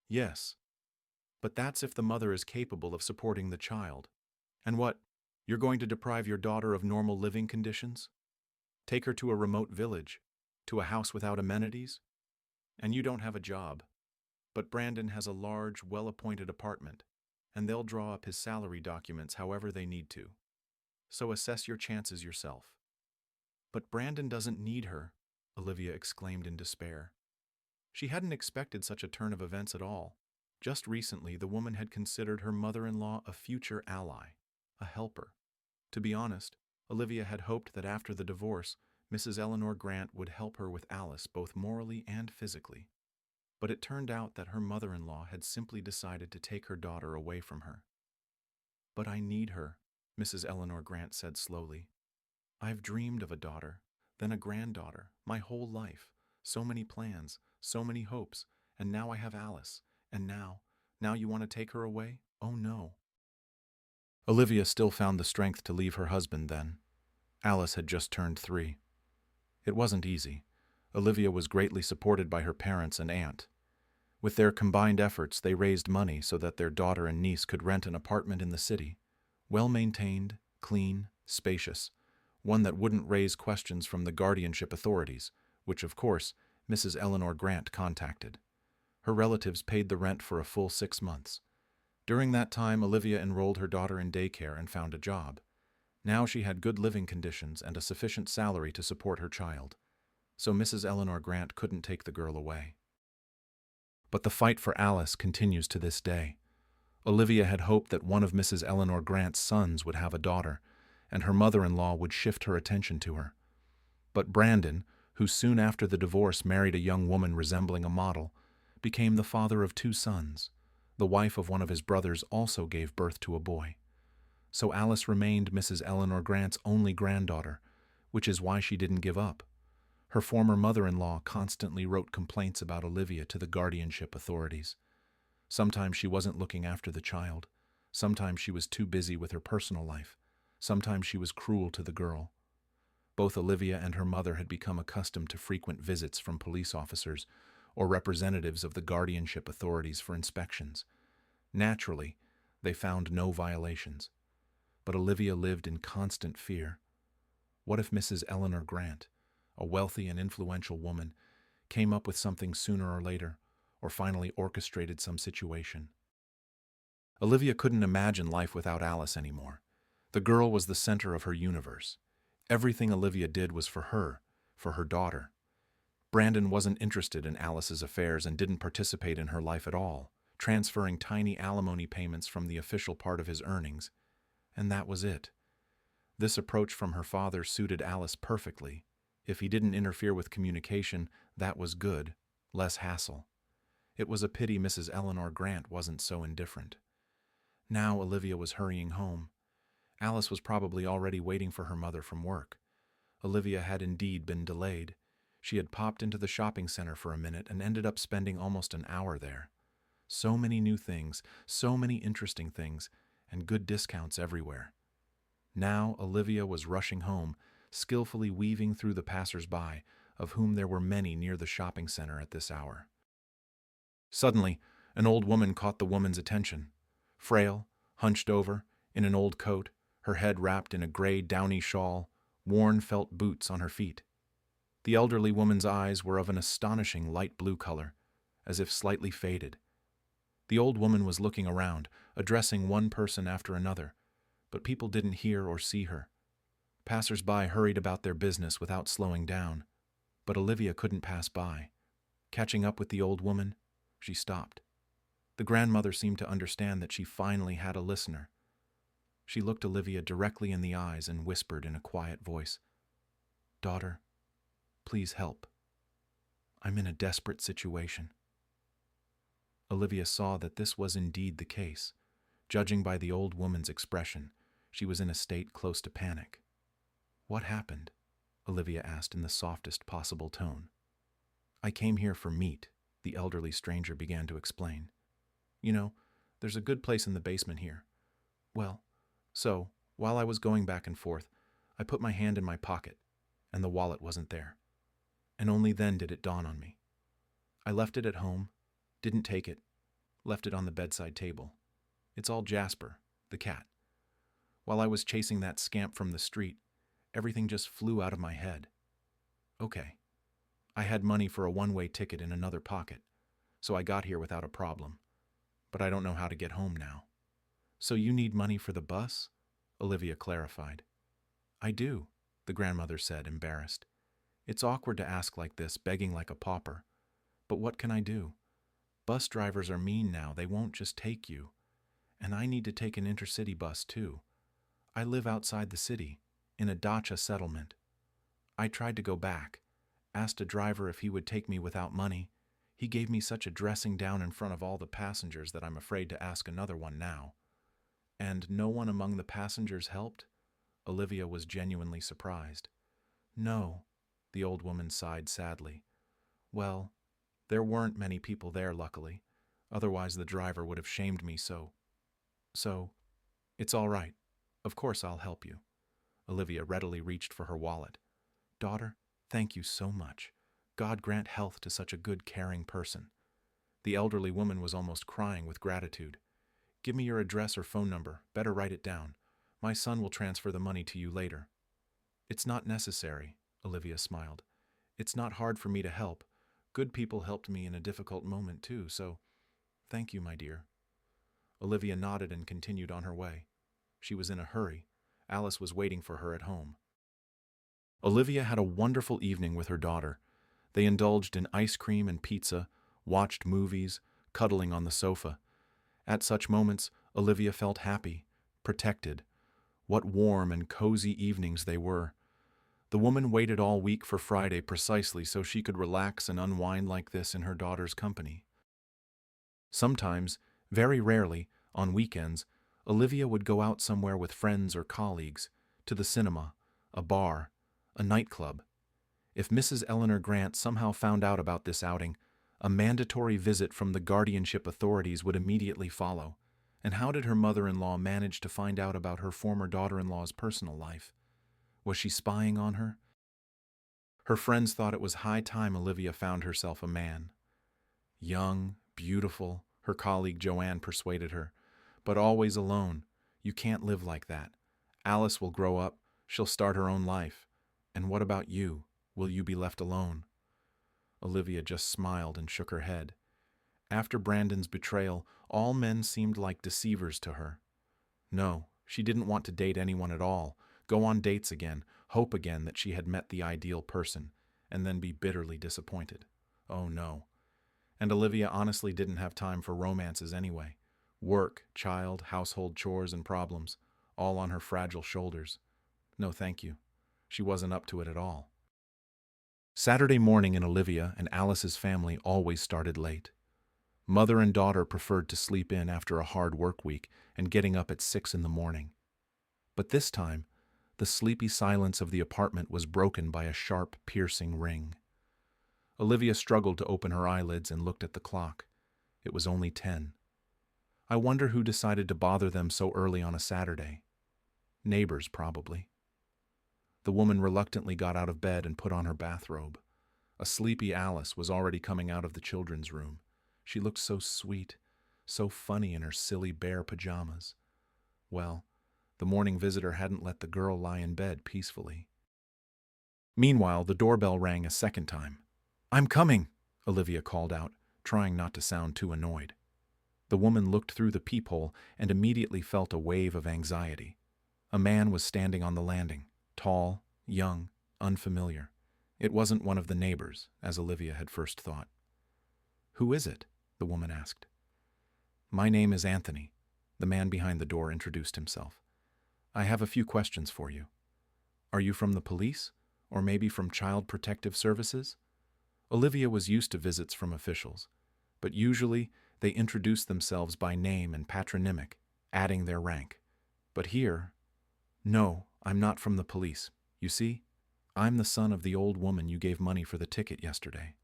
"Yes. But that's if the mother is capable of supporting the child. And what? You're going to deprive your daughter of normal living conditions? Take her to a remote village, to a house without amenities? And you don't have a job. But Brandon has a large, well-appointed apartment, and they'll draw up his salary documents however they need to. So assess your chances yourself." "But Brandon doesn't need her," Olivia exclaimed in despair. She hadn't expected such a turn of events at all. Just recently, the woman had considered her mother-in-law a future ally, a helper. To be honest, Olivia had hoped that after the divorce, Mrs. Eleanor Grant would help her with Alice both morally and physically. But it turned out that her mother-in-law had simply decided to take her daughter away from her. "But I need her," Mrs. Eleanor Grant said slowly. "I've dreamed of a daughter, then a granddaughter, my whole life. So many plans, so many hopes, and now I have Alice. And now you want to take her away? Oh no." Olivia still found the strength to leave her husband then. Alice had just turned 3. It wasn't easy. Olivia was greatly supported by her parents and aunt. With their combined efforts, they raised money so that their daughter and niece could rent an apartment in the city, well-maintained, clean, spacious, one that wouldn't raise questions from the guardianship authorities, which, of course, Mrs. Eleanor Grant contacted. Her relatives paid the rent for a full 6 months. During that time, Olivia enrolled her daughter in daycare and found a job. Now she had good living conditions and a sufficient salary to support her child. So Mrs. Eleanor Grant couldn't take the girl away. But the fight for Alice continues to this day. Olivia had hoped that one of Mrs. Eleanor Grant's sons would have a daughter, and her mother-in-law would shift her attention to her. But Brandon, who soon after the divorce married a young woman resembling a model, became the father of 2 sons. The wife of one of his brothers also gave birth to a boy. So Alice remained Mrs. Eleanor Grant's only granddaughter, which is why she didn't give up. Her former mother-in-law constantly wrote complaints about Olivia to the guardianship authorities. Sometimes she wasn't looking after the child. Sometimes she was too busy with her personal life. Sometimes she was cruel to the girl. Both Olivia and her mother had become accustomed to frequent visits from police officers or representatives of the guardianship authorities for inspections. Naturally, they found no violations. But Olivia lived in constant fear. What if Mrs. Eleanor Grant, a wealthy and influential woman, came up with something sooner or later, or finally orchestrated some situation? Olivia couldn't imagine life without Alice anymore. The girl was the center of her universe. Everything Olivia did was for her daughter. Brandon wasn't interested in Alice's affairs and didn't participate in her life at all, transferring tiny alimony payments from the official part of his earnings. And that was it. This approach from her father suited Alice perfectly. If he didn't interfere with communication, that was good, less hassle. It was a pity Mrs. Eleanor Grant wasn't so indifferent. Now Olivia was hurrying home. Alice was probably already waiting for her mother from work. Olivia had indeed been delayed. She had popped into the shopping center for a minute and ended up spending almost an hour there. So many new things, so many interesting things, and good discounts everywhere. Now Olivia was rushing home, skillfully weaving through the passers-by, of whom there were many near the shopping center at this hour. Suddenly, an old woman caught the woman's attention. Frail, hunched over, in an old coat, her head wrapped in a gray downy shawl, worn felt boots on her feet. The elderly woman's eyes were of an astonishing light blue color, as if slightly faded. The old woman was looking around, addressing one person after another, but people didn't hear or see her. Passers-by hurried about their business without slowing down, but Olivia couldn't pass by. Catching up with the old woman, she stopped. The grandmother seemed to understand that she finally had a listener. She looked Olivia directly in the eyes and whispered in a quiet voice, "Daughter, please help. I'm in a desperate situation." Olivia saw that this was indeed the case. Judging by the old woman's expression, she was in a state close to panic. "What happened?" Olivia asked in the softest possible tone. "I came here for meat," the elderly stranger began to explain. "You know, there's a good place in the basement here. Well, so, while I was going back and forth, I put my hand in my pocket, and the wallet wasn't there. And only then did it dawn on me. I left it at home, didn't take it, left it on the bedside table. It's all Jasper, the cat. While I was chasing that scamp from the street, everything just flew out of my head. Okay, I had money for a one-way ticket in another pocket, so I got here without a problem. But I don't know how to get home now." "So you need money for the bus?" Olivia clarified. "I do," the grandmother said, embarrassed. "It's awkward to ask like this, begging like a pauper. But what can I do? Bus drivers are mean now, they won't just take you. And I need to take an intercity bus too. I live outside the city, in a dacha settlement. I tried to go back, asked a driver if he would take me without money. He gave me such a dressing down in front of all the passengers that I'm afraid to ask another one now." "And no one among the passengers helped?" Olivia was genuinely surprised. "No," the old woman sighed sadly. "Well, there weren't many people there, luckily. Otherwise the driver would have shamed me so, it's all right. Of course I'll help you." Olivia readily reached for her wallet. "Daughter, thank you so much. God grant health to such a good, caring person." The elderly woman was almost crying with gratitude. "Give me your address or phone number. Better write it down. My son will transfer the money to you later." "It's not necessary," Olivia smiled. "It's not hard for me to help. Good people helped me in a difficult moment too, so thank you, my dear." Olivia nodded and continued on her way. She was in a hurry. Alice was waiting for her at home. Olivia had a wonderful evening with her daughter. They indulged in ice cream and pizza, watched movies, cuddling on the sofa. At such moments, Olivia felt happy, protected. What warm and cozy evenings they were. The woman waited all week for Friday precisely so she could relax and unwind like this in her daughter's company. Sometimes, very rarely, on weekends, Olivia would go out somewhere with friends or colleagues, to the cinema, a bar, a nightclub. If Mrs. Eleanor Grant somehow found out about this outing, a mandatory visit from the guardianship authorities would immediately follow. And how did her mother-in-law manage to find out about her former daughter-in-law's personal life? Was she spying on her? Her friends thought it was high time Olivia found herself a man. Young, beautiful, her colleague Joanne persuaded her. But always alone. You can't live like that. Alice will grow up. She'll start her own life. And what about you? Will you be left alone? Olivia just smiled and shook her head. After Brandon's betrayal, all men seemed like deceivers to her. No, she didn't want to date anyone at all, go on dates again, hope again that she had met the ideal person, and then be bitterly disappointed. Oh no. And Olivia honestly didn't have time for romances anyway. Work, child, household chores, and problems, all on her fragile shoulders. No thank you. She wasn't up to it at all. Saturday morning in Olivia and Alice's family always started late. Mother and daughter preferred to sleep in after a hard work week and getting up at 6 in the morning. But this time, the sleepy silence of the apartment was broken by a sharp, piercing ring. Olivia struggled to open her eyelids and looked at the clock. It was only 10. I wonder who decided to bother them so early on a Saturday. Neighbors, probably. The woman reluctantly got out of bed and put on her bathrobe. A sleepy Alice was already coming out of the children's room. She looked so sweet, so funny in her silly bear pajamas. Well, the morning visitor hadn't let the girl lie in bed peacefully. Meanwhile, the doorbell rang a second time. "I'm coming," Olivia called out, trying not to sound too annoyed. The woman looked through the peephole and immediately felt a wave of anxiety. A man was standing on the landing, tall, young, unfamiliar. It wasn't one of the neighbors, as Olivia had first thought. "Who is it?" the woman asked. "My name is Anthony," the man behind the door introduced himself. "I have a few questions for you. Are you from the police, or maybe from Child Protective Services?" Olivia was used to visits from officials, but usually they introduced themselves by name and patronymic, adding their rank. But here, "No, I'm not from the police. You see, I'm the son of the old woman you gave money for the ticket yesterday."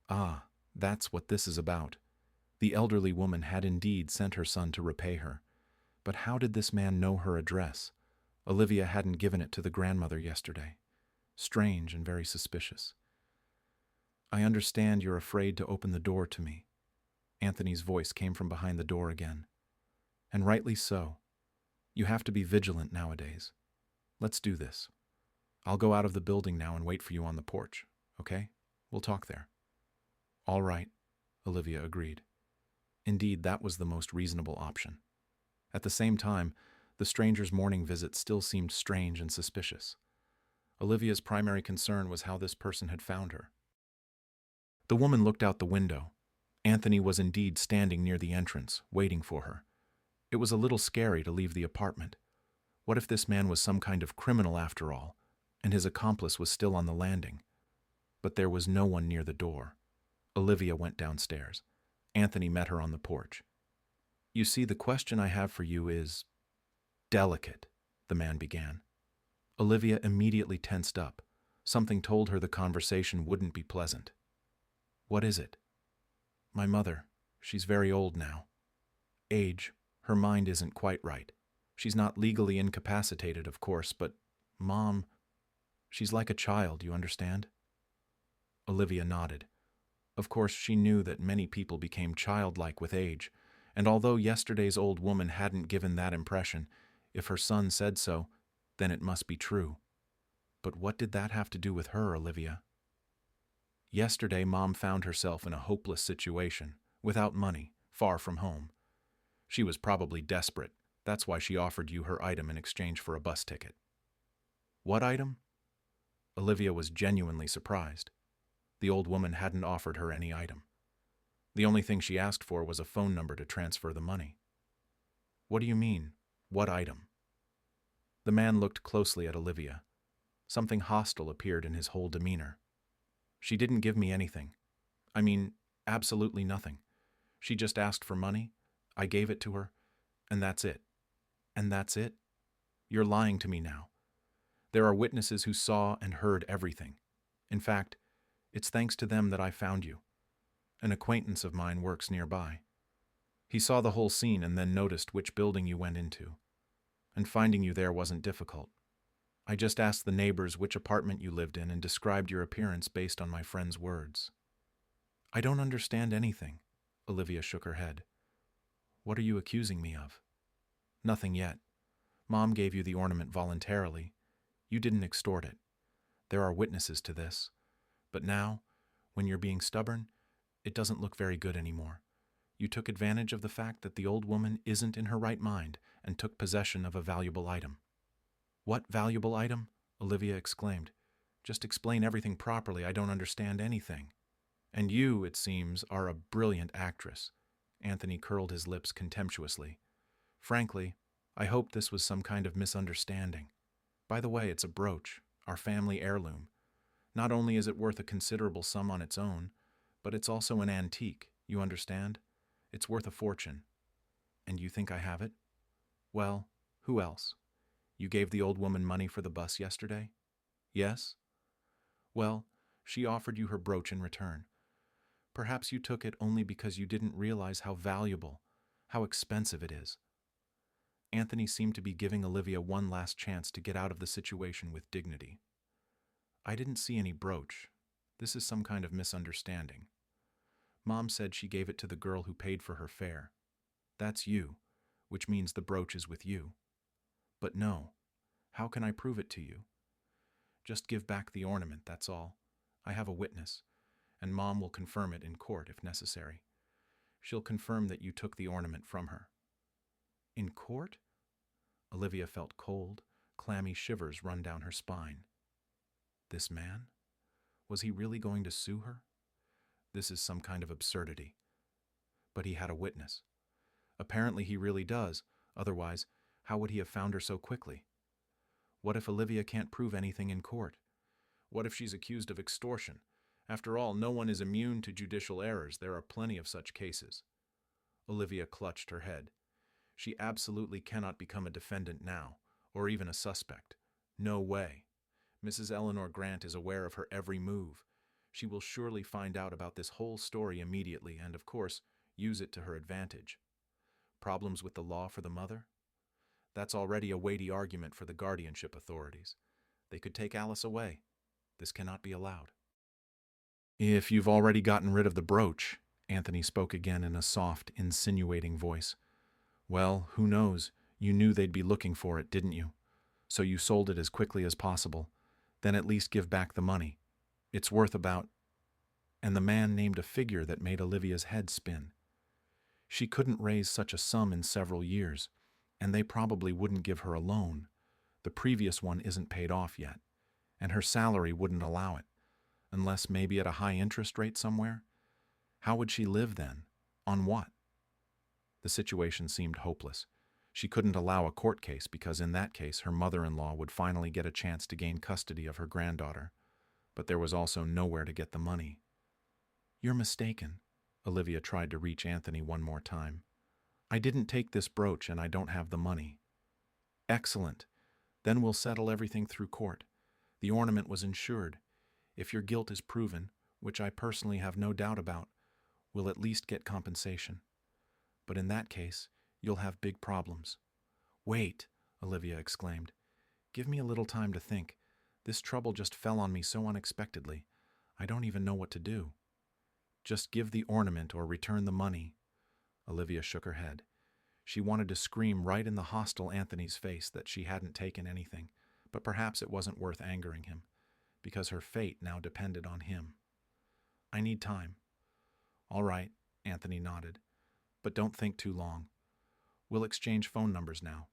Ah, that's what this is about. The elderly woman had indeed sent her son to repay her. But how did this man know her address? Olivia hadn't given it to the grandmother yesterday. Strange and very suspicious. "I understand you're afraid to open the door to me." Anthony's voice came from behind the door again. "And rightly so. You have to be vigilant nowadays. Let's do this. I'll go out of the building now and wait for you on the porch, okay? We'll talk there." "All right," Olivia agreed. Indeed, that was the most reasonable option. At the same time, the stranger's morning visit still seemed strange and suspicious. Olivia's primary concern was how this person had found her. The woman looked out the window. Anthony was indeed standing near the entrance, waiting for her. It was a little scary to leave the apartment. What if this man was some kind of criminal after all, and his accomplice was still on the landing? But there was no one near the door. Olivia went downstairs. Anthony met her on the porch. "You see, the question I have for you is delicate," the man began. Olivia immediately tensed up. Something told her the conversation wouldn't be pleasant. "What is it?" "My mother. She's very old now. Age. Her mind isn't quite right. She's not legally incapacitated, of course, but Mom, she's like a child, you understand?" Olivia nodded. Of course, she knew that many people became childlike with age, and although yesterday's old woman hadn't given that impression, if her son said so, then it must be true. But what did that have to do with her, Olivia? Yesterday, Mom found herself in a hopeless situation, without money, far from home. She was probably desperate. That's why she offered you her item in exchange for a bus ticket. What item? Olivia was genuinely surprised. The old woman hadn't offered her any item. The only thing she asked for was a phone number to transfer the money. What do you mean? What item? The man looked closely at Olivia. Something hostile appeared in his whole demeanor. She didn't give me anything. I mean, absolutely nothing. She just asked for money. I gave it to her, and that's it. And that's it? You're lying to me now. There are witnesses who saw and heard everything. In fact, it's thanks to them that I found you. An acquaintance of mine works nearby. He saw the whole scene and then noticed which building you went into. And finding you there wasn't difficult. I just asked the neighbors which apartment you lived in and described your appearance based on my friend's words. I don't understand anything. Olivia shook her head. What are you accusing me of? Nothing yet. Mom gave you the ornament voluntarily. You didn't extort it. There are witnesses to this. But now, when you're being stubborn, it doesn't look very good anymore. You took advantage of the fact that the old woman isn't in her right mind and took possession of a valuable item. What valuable item? Olivia exclaimed. Just explain everything properly. I don't understand anything. And you, it seems, are a brilliant actress. Anthony curled his lips contemptuously. Frankly, I hoped this was some kind of misunderstanding. By the way, it's a brooch, our family heirloom. Not only is it worth a considerable sum on its own, but it's also an antique, you understand? It's worth a fortune. And you think I have it? Well, who else? You gave the old woman money for the bus yesterday? Yes? Well, she offered you her brooch in return. Perhaps you took it only because you didn't realize how valuable, how expensive it is. Anthony seemed to be giving Olivia one last chance to get out of the situation with dignity. I didn't see any brooch. This is some kind of misunderstanding. Mom said she gave it to the girl who paid for her fare. That's you, which means the brooch is with you. But no, how can I prove it to you? Just give back the ornament, that's all. I have a witness, and Mom will confirm it in court if necessary. She'll confirm that you took the ornament from her. In court? Olivia felt cold, clammy shivers run down her spine. This man? Was he really going to sue her? This is some kind of absurdity. But he had a witness. Apparently he really does, otherwise, how would he have found her so quickly? What if Olivia can't prove anything in court? What if she's accused of extortion? After all, no one is immune to judicial errors. There are plenty of such cases. Olivia clutched her head. She absolutely cannot become a defendant now, or even a suspect. No way. Mrs. Eleanor Grant is aware of her every move. She will surely find out about this whole story immediately and, of course, use it to her advantage. Problems with the law for the mother? That's already a weighty argument for the guardianship authorities. They could take Alice away. This cannot be allowed. If you've already gotten rid of the brooch, Anthony spoke again in a soft, insinuating voice. Well, who knows? You knew they'd be looking for it, didn't you? So you sold it as quickly as possible. Then at least give back the money. It's worth about... And the man named a figure that made Olivia's head spin. She couldn't raise such a sum in several years, and they probably wouldn't give her a loan. The previous one isn't paid off yet, and her salary wouldn't allow it, unless maybe at a high interest rate somewhere. How would she live then? On what? The situation seemed hopeless. She couldn't allow a court case because in that case her mother-in-law would finally get a chance to gain custody of her granddaughter. But there was also nowhere to get the money. You're mistaken. Olivia tried to reach Anthony one more time. I didn't take this brooch and I don't have the money. Excellent. Then we'll settle everything through court. The ornament was insured. If your guilt is proven, which I personally have no doubt about, we'll at least get compensation. But in that case, you'll have big problems. Wait, Olivia exclaimed. Give me a little time to think. This trouble just fell on me so unexpectedly. I don't even know what to do. Just give the ornament or return the money. Olivia shook her head. She wanted to scream right in the hostile Anthony's face that she hadn't taken anything, but perhaps it wasn't worth angering him, because her fate now depended on him. I need time. All right, Anthony nodded, but don't think too long. We'll exchange phone numbers now.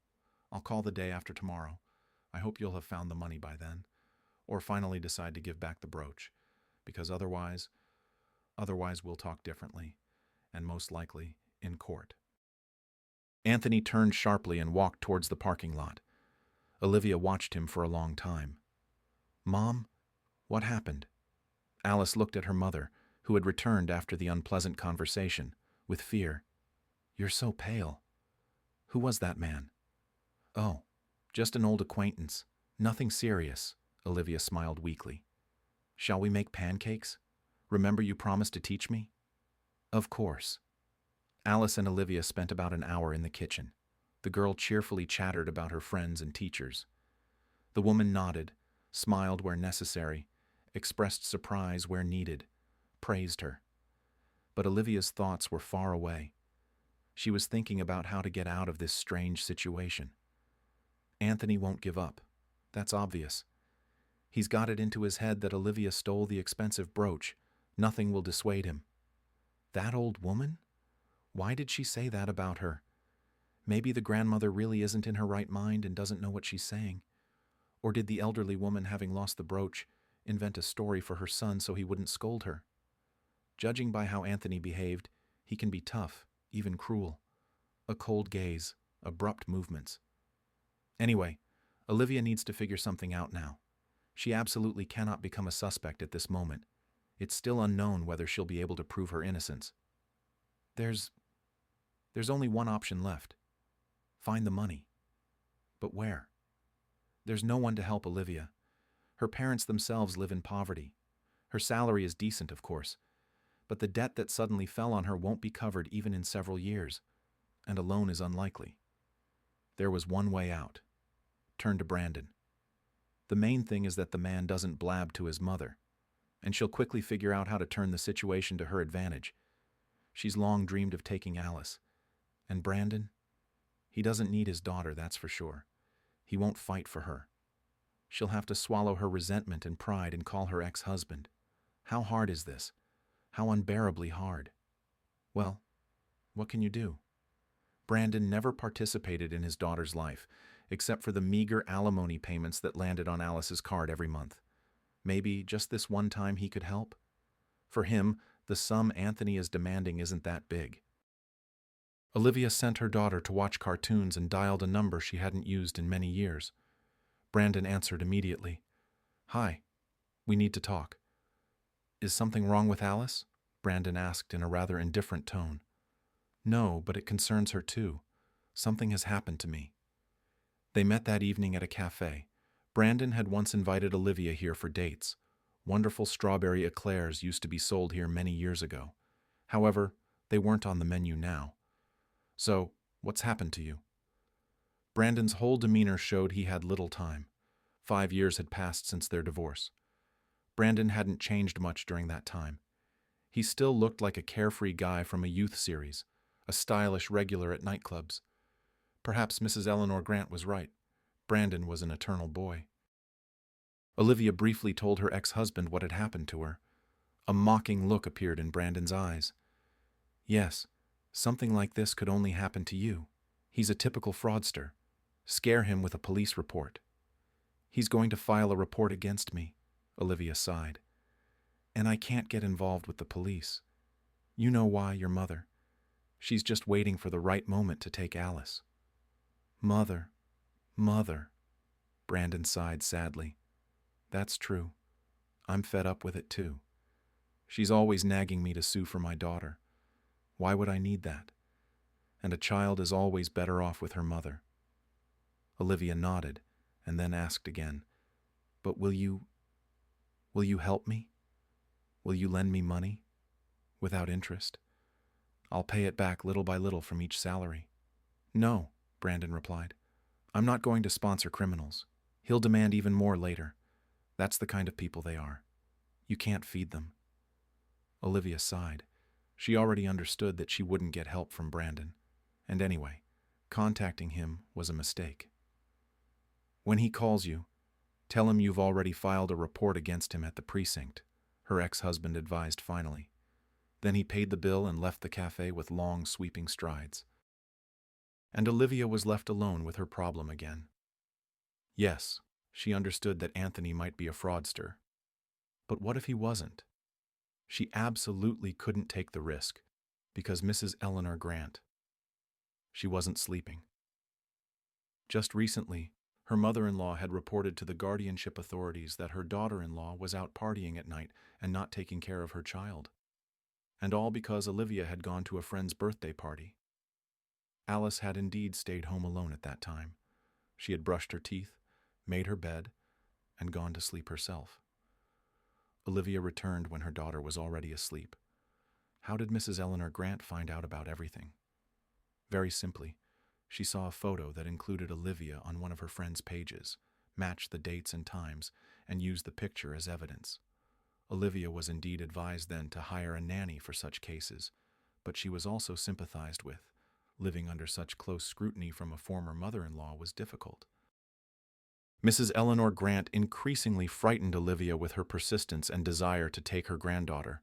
I'll call the day after tomorrow. I hope you'll have found the money by then, or finally decide to give back the brooch, because otherwise we'll talk differently, and most likely in court. Anthony turned sharply and walked towards the parking lot. Olivia watched him for a long time. Mom, what happened? Alice looked at her mother, who had returned after the unpleasant conversation, with fear. You're so pale. Who was that man? Oh, just an old acquaintance. Nothing serious, Olivia smiled weakly. Shall we make pancakes? Remember you promised to teach me? Of course. Alice and Olivia spent about an hour in the kitchen. The girl cheerfully chattered about her friends and teachers. The woman nodded, smiled where necessary, expressed surprise where needed, praised her. But Olivia's thoughts were far away. She was thinking about how to get out of this strange situation. Anthony won't give up. That's obvious. He's got it into his head that Olivia stole the expensive brooch. Nothing will dissuade him. That old woman? Why did she say that about her? Maybe the grandmother really isn't in her right mind and doesn't know what she's saying. Or did the elderly woman, having lost the brooch, invent a story for her son so he wouldn't scold her? Judging by how Anthony behaved, he can be tough, even cruel. A cold gaze, abrupt movements. Anyway, Olivia needs to figure something out now. She absolutely cannot become a suspect at this moment. It's still unknown whether she'll be able to prove her innocence. There's only one option left. Find the money. But where? There's no one to help Olivia. Her parents themselves live in poverty. Her salary is decent, of course, but the debt that suddenly fell on her won't be covered even in several years, and a loan is unlikely. There was one way out. Turn to Brandon. The main thing is that the man doesn't blab to his mother, and she'll quickly figure out how to turn the situation to her advantage. She's long dreamed of taking Alice. And Brandon? He doesn't need his daughter, that's for sure. He won't fight for her. She'll have to swallow her resentment and pride and call her ex-husband. How hard is this? How unbearably hard. Well, what can you do? Brandon never participated in his daughter's life, except for the meager alimony payments that landed on Alice's card every month. Maybe just this one time he could help? For him, the sum Anthony is demanding isn't that big. Olivia sent her daughter to watch cartoons and dialed a number she hadn't used in many years. Brandon answered immediately. "Hi, we need to talk." "Is something wrong with Alice?" Brandon asked in a rather indifferent tone. "No, but it concerns her too. Something has happened to me." They met that evening at a cafe. Brandon had once invited Olivia here for dates. Wonderful strawberry eclairs used to be sold here many years ago. However, they weren't on the menu now. "So, what's happened to you?" Brandon's whole demeanor showed he had little time. 5 years had passed since their divorce. Brandon hadn't changed much during that time. He still looked like a carefree guy from a youth series, a stylish regular at nightclubs. Perhaps Mrs. Eleanor Grant was right. Brandon was an eternal boy. Olivia briefly told her ex-husband what had happened to her. A mocking look appeared in Brandon's eyes. "Yes, something like this could only happen to you. He's a typical fraudster. Scare him with a police report." "He's going to file a report against me," Olivia sighed. "And I can't get involved with the police. You know why, your mother. She's just waiting for the right moment to take Alice." Mother. Brandon sighed sadly. "That's true. I'm fed up with it too. She's always nagging me to sue for my daughter. Why would I need that? And a child is always better off with her mother." Olivia nodded and then asked again, "But will you help me? Will you lend me money? Without interest? I'll pay it back little by little from each salary." "No," Brandon replied. "I'm not going to sponsor criminals. He'll demand even more later. That's the kind of people they are. You can't feed them." Olivia sighed. She already understood that she wouldn't get help from Brandon. And anyway, contacting him was a mistake. "When he calls you, tell him you've already filed a report against him at the precinct," her ex-husband advised finally. Then he paid the bill and left the cafe with long, sweeping strides. And Olivia was left alone with her problem again. Yes, she understood that Anthony might be a fraudster. But what if he wasn't? She absolutely couldn't take the risk, because Mrs. Eleanor Grant. She wasn't sleeping. Just recently, her mother-in-law had reported to the guardianship authorities that her daughter-in-law was out partying at night and not taking care of her child. And all because Olivia had gone to a friend's birthday party. Alice had indeed stayed home alone at that time. She had brushed her teeth, made her bed, and gone to sleep herself. Olivia returned when her daughter was already asleep. How did Mrs. Eleanor Grant find out about everything? Very simply, she saw a photo that included Olivia on one of her friend's pages, matched the dates and times, and used the picture as evidence. Olivia was indeed advised then to hire a nanny for such cases, but she was also sympathized with. Living under such close scrutiny from a former mother-in-law was difficult. Mrs. Eleanor Grant increasingly frightened Olivia with her persistence and desire to take her granddaughter.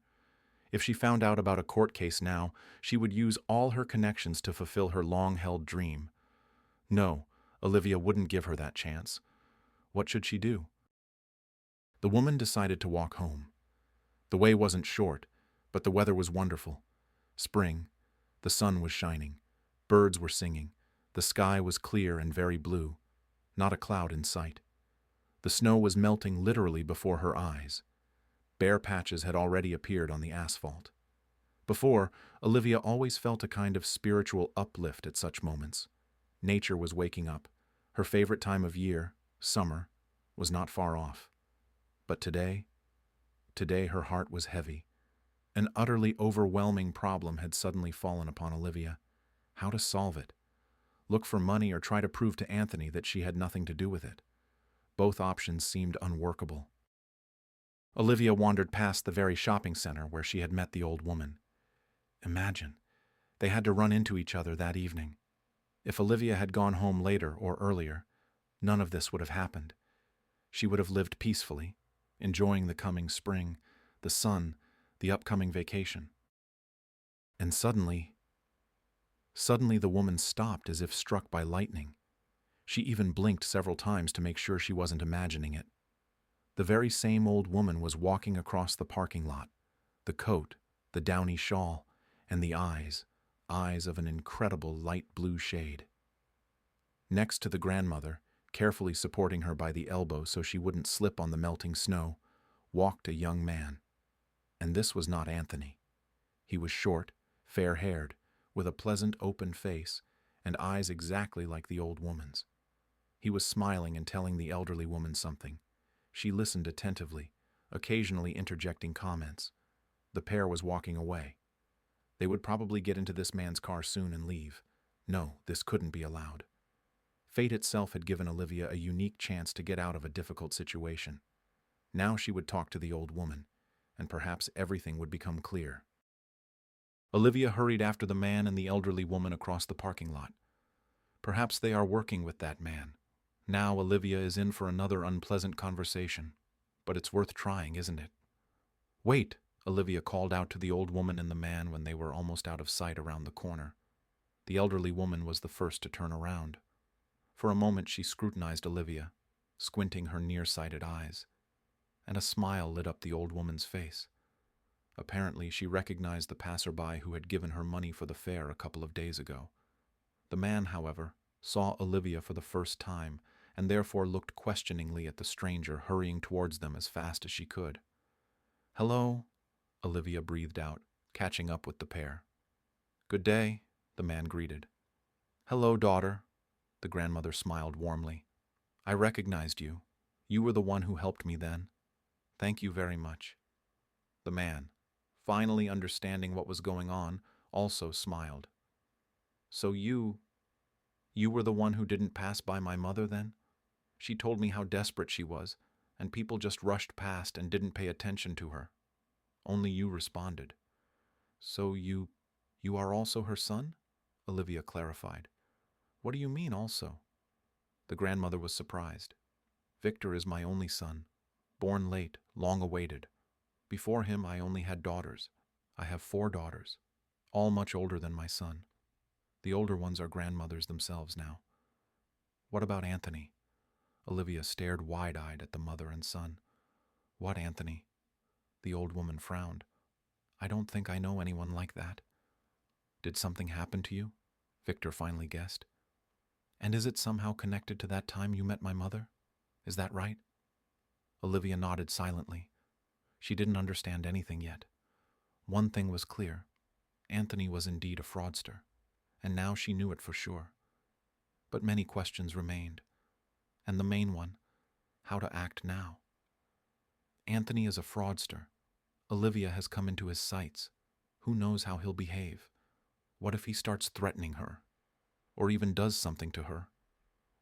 If she found out about a court case now, she would use all her connections to fulfill her long-held dream. No, Olivia wouldn't give her that chance. What should she do? The woman decided to walk home. The way wasn't short, but the weather was wonderful. Spring. The sun was shining. Birds were singing. The sky was clear and very blue. Not a cloud in sight. The snow was melting literally before her eyes. Bare patches had already appeared on the asphalt. Before, Olivia always felt a kind of spiritual uplift at such moments. Nature was waking up. Her favorite time of year, summer, was not far off. But today her heart was heavy. An utterly overwhelming problem had suddenly fallen upon Olivia. How to solve it? Look for money or try to prove to Anthony that she had nothing to do with it? Both options seemed unworkable. Olivia wandered past the very shopping center where she had met the old woman. Imagine, they had to run into each other that evening. If Olivia had gone home later or earlier, none of this would have happened. She would have lived peacefully, enjoying the coming spring, the sun, the upcoming vacation. And suddenly the woman stopped as if struck by lightning. She even blinked several times to make sure she wasn't imagining it. The very same old woman was walking across the parking lot. The coat, the downy shawl, and the eyes of an incredible light blue shade. Next to the grandmother, carefully supporting her by the elbow so she wouldn't slip on the melting snow, walked a young man. And this was not Anthony. He was short, fair-haired, with a pleasant open face and eyes exactly like the old woman's. He was smiling and telling the elderly woman something. She listened attentively, occasionally interjecting comments. The pair was walking away. They would probably get into this man's car soon and leave. No, this couldn't be allowed. Fate itself had given Olivia a unique chance to get out of a difficult situation. Now she would talk to the old woman, and perhaps everything would become clear. Olivia hurried after the man and the elderly woman across the parking lot. Perhaps they are working with that man. Now Olivia is in for another unpleasant conversation. But it's worth trying, isn't it? Wait, Olivia called out to the old woman and the man when they were almost out of sight around the corner. The elderly woman was the first to turn around. For a moment she scrutinized Olivia, squinting her nearsighted eyes, and a smile lit up the old woman's face. Apparently she recognized the passerby who had given her money for the fare a couple of days ago. The man, however, saw Olivia for the first time and therefore looked questioningly at the stranger hurrying towards them as fast as she could. "Hello," Olivia breathed out, catching up with the pair. "Good day," the man greeted. "Hello, daughter," the grandmother smiled warmly. "I recognized you. You were the one who helped me then. Thank you very much." The man, finally understanding what was going on, also smiled. "So you were the one who didn't pass by my mother then? She told me how desperate she was, and people just rushed past and didn't pay attention to her. Only you responded. So you are also her son?" Olivia clarified. "What do you mean, also?" The grandmother was surprised. "Victor is my only son, born late, long awaited. Before him I only had daughters. I have 4 daughters, all much older than my son. The older ones are grandmothers themselves now. What about Anthony?" Olivia stared wide-eyed at the mother and son. "What Anthony?" The old woman frowned. "I don't think I know anyone like that." "Did something happen to you?" Victor finally guessed. "And is it somehow connected to that time you met my mother? Is that right?" Olivia nodded silently. She didn't understand anything yet. One thing was clear. Anthony was indeed a fraudster, and now she knew it for sure. But many questions remained. And the main one, how to act now. Anthony is a fraudster. Olivia has come into his sights. Who knows how he'll behave? What if he starts threatening her? Or even does something to her?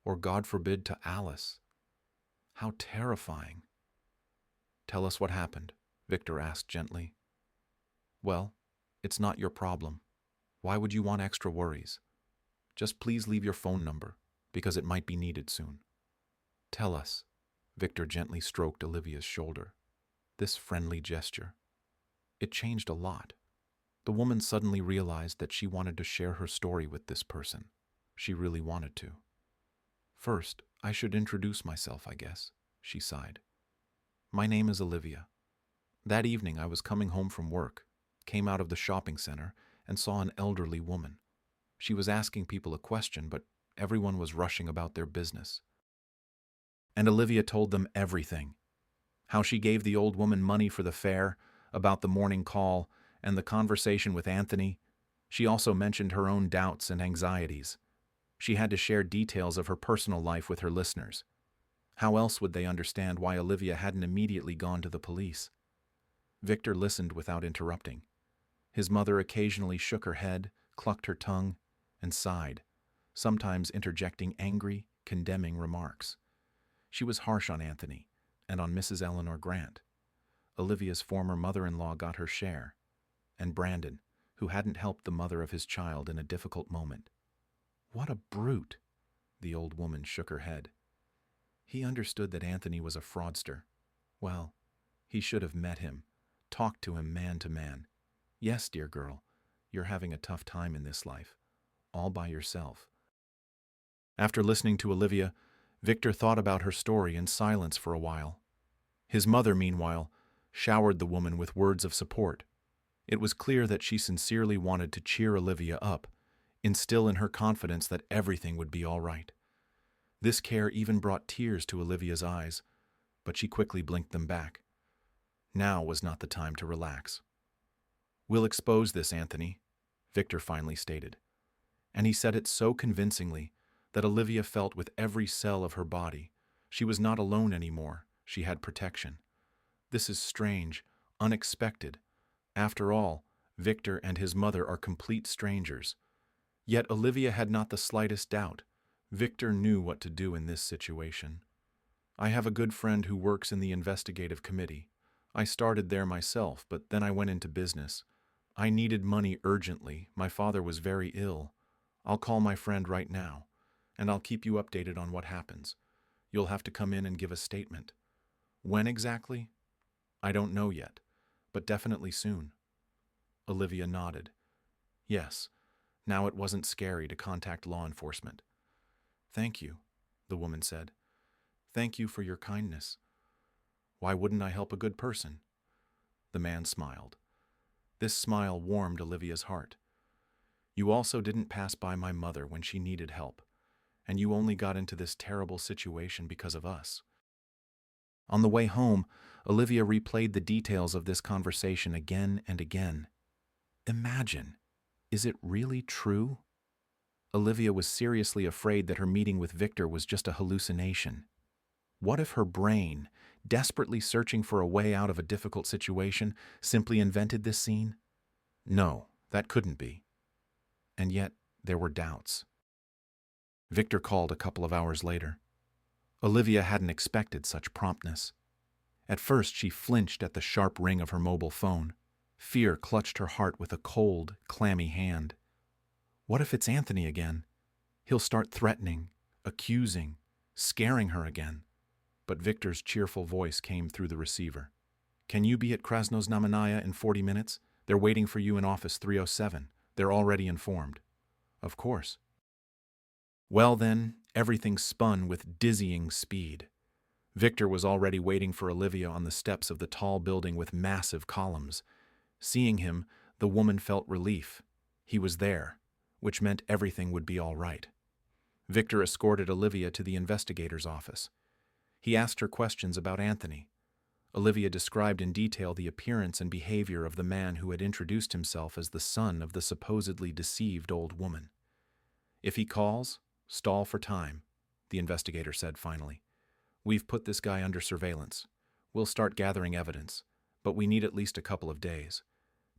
Or, God forbid, to Alice? How terrifying. "Tell us what happened," Victor asked gently. "Well, it's not your problem. Why would you want extra worries? Just please leave your phone number, because it might be needed soon." Tell us. Victor gently stroked Olivia's shoulder. This friendly gesture. It changed a lot. The woman suddenly realized that she wanted to share her story with this person. She really wanted to. First, I should introduce myself, I guess, she sighed. My name is Olivia. That evening I was coming home from work, came out of the shopping center, and saw an elderly woman. She was asking people a question, but everyone was rushing about their business. And Olivia told them everything. How she gave the old woman money for the fare, about the morning call, and the conversation with Anthony. She also mentioned her own doubts and anxieties. She had to share details of her personal life with her listeners. How else would they understand why Olivia hadn't immediately gone to the police? Victor listened without interrupting. His mother occasionally shook her head, clucked her tongue, and sighed, sometimes interjecting angry, condemning remarks. She was harsh on Anthony and on Mrs. Eleanor Grant. Olivia's former mother-in-law got her share, and Brandon, who hadn't helped the mother of his child in a difficult moment. What a brute! The old woman shook her head. He understood that Anthony was a fraudster. Well, he should have met him, talked to him man to man. Yes, dear girl, you're having a tough time in this life, all by yourself. After listening to Olivia, Victor thought about her story in silence for a while. His mother, meanwhile, showered the woman with words of support. It was clear that she sincerely wanted to cheer Olivia up, instill in her confidence that everything would be all right. This care even brought tears to Olivia's eyes, but she quickly blinked them back. Now was not the time to relax. We'll expose this, Anthony, Victor finally stated. And he said it so convincingly that Olivia felt with every cell of her body. She was not alone anymore. She had protection. This is strange, unexpected. After all, Victor and his mother are complete strangers. Yet Olivia had not the slightest doubt. Victor knew what to do in this situation. I have a good friend who works in the investigative committee. I started there myself, but then I went into business. I needed money urgently. My father was very ill. I'll call my friend right now, and I'll keep you updated on what happens. You'll have to come in and give a statement. When exactly? I don't know yet, but definitely soon. Olivia nodded. Yes, now it wasn't scary to contact law enforcement. Thank you, the woman said. Thank you for your kindness. Why wouldn't I help a good person? The man smiled. This smile warmed Olivia's heart. You also didn't pass by my mother when she needed help, and you only got into this terrible situation because of us. On the way home, Olivia replayed the details of this conversation again and again. Imagine, is it really true? Olivia was seriously afraid that her meeting with Victor was just a hallucination. What if her brain, desperately searching for a way out of a difficult situation, simply invented this scene? No, that couldn't be. And yet, there were doubts. Victor called a couple of hours later. Olivia hadn't expected such promptness. At first, she flinched at the sharp ring of her mobile phone. Fear clutched her heart with a cold, clammy hand. What if it's Anthony again? He'll start threatening, accusing, scaring her again. But Victor's cheerful voice came through the receiver. Can you be at Krasnoznamenaya in 40 minutes? They're waiting for you in office 307. They're already informed. Of course. Well then, everything spun with dizzying speed. Victor was already waiting for Olivia on the steps of the tall building with massive columns. Seeing him, the woman felt relief. He was there, which meant everything would be all right. Victor escorted Olivia to the investigator's office. He asked her questions about Anthony. Olivia described in detail the appearance and behavior of the man who had introduced himself as the son of the supposedly deceived old woman. If he calls, stall for time, the investigator said finally. We've put this guy under surveillance. We'll start gathering evidence, but we need at least a couple of days.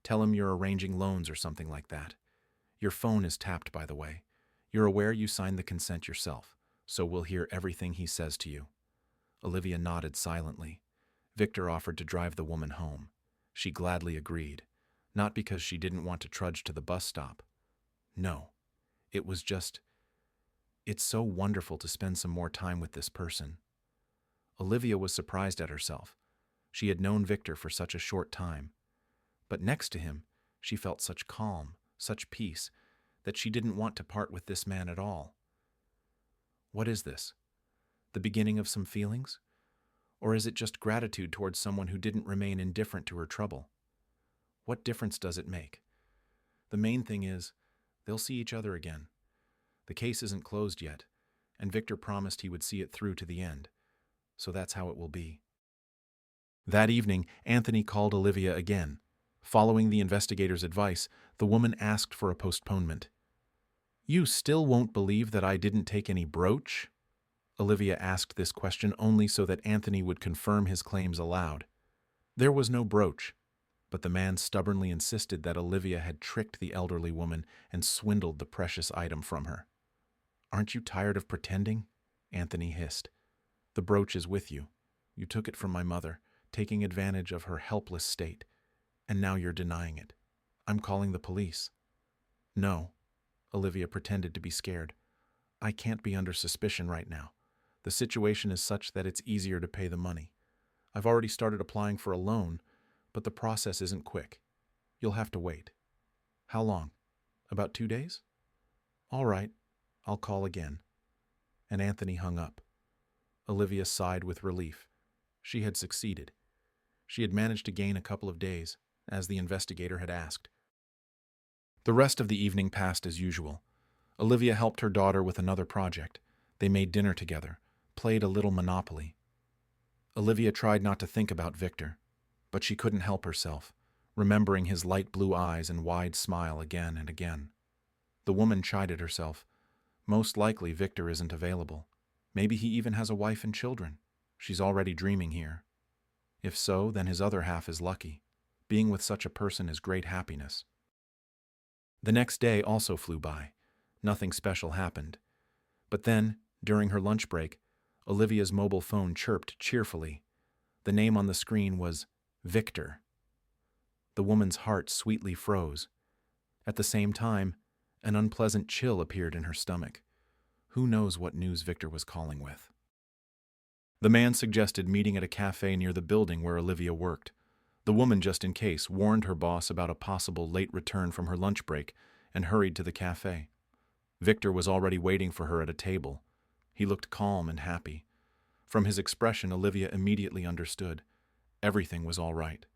Tell him you're arranging loans or something like that. Your phone is tapped, by the way. You're aware you signed the consent yourself, so we'll hear everything he says to you. Olivia nodded silently. Victor offered to drive the woman home. She gladly agreed, not because she didn't want to trudge to the bus stop. No, it was just, it's so wonderful to spend some more time with this person. Olivia was surprised at herself. She had known Victor for such a short time. But next to him, she felt such calm, such peace, that she didn't want to part with this man at all. What is this? The beginning of some feelings? Or is it just gratitude towards someone who didn't remain indifferent to her trouble? What difference does it make? The main thing is, they'll see each other again. The case isn't closed yet, and Victor promised he would see it through to the end. So that's how it will be. That evening, Anthony called Olivia again. Following the investigator's advice, the woman asked for a postponement. "You still won't believe that I didn't take any brooch?" Olivia asked this question only so that Anthony would confirm his claims aloud. There was no brooch, but the man stubbornly insisted that Olivia had tricked the elderly woman and swindled the precious item from her. "Aren't you tired of pretending?" Anthony hissed. "The brooch is with you. You took it from my mother, taking advantage of her helpless state, and now you're denying it. I'm calling the police." "No," Olivia pretended to be scared. "I can't be under suspicion right now. The situation is such that it's easier to pay the money. I've already started applying for a loan, but the process isn't quick. You'll have to wait." "How long? About 2 days?" "All right, I'll call again." And Anthony hung up. Olivia sighed with relief. She had succeeded. She had managed to gain a couple of days, as the investigator had asked. The rest of the evening passed as usual. Olivia helped her daughter with another project. They made dinner together, played a little Monopoly. Olivia tried not to think about Victor, but she couldn't help herself, remembering his light blue eyes and wide smile again and again. The woman chided herself. Most likely Victor isn't available. Maybe he even has a wife and children. She's already dreaming here. If so, then his other half is lucky. Being with such a person is great happiness. The next day also flew by. Nothing special happened. But then, during her lunch break, Olivia's mobile phone chirped cheerfully. The name on the screen was Victor. The woman's heart sweetly froze. At the same time, an unpleasant chill appeared in her stomach. Who knows what news Victor was calling with? The man suggested meeting at a cafe near the building where Olivia worked. The woman, just in case, warned her boss about a possible late return from her lunch break and hurried to the cafe. Victor was already waiting for her at a table. He looked calm and happy. From his expression, Olivia immediately understood. Everything was all right.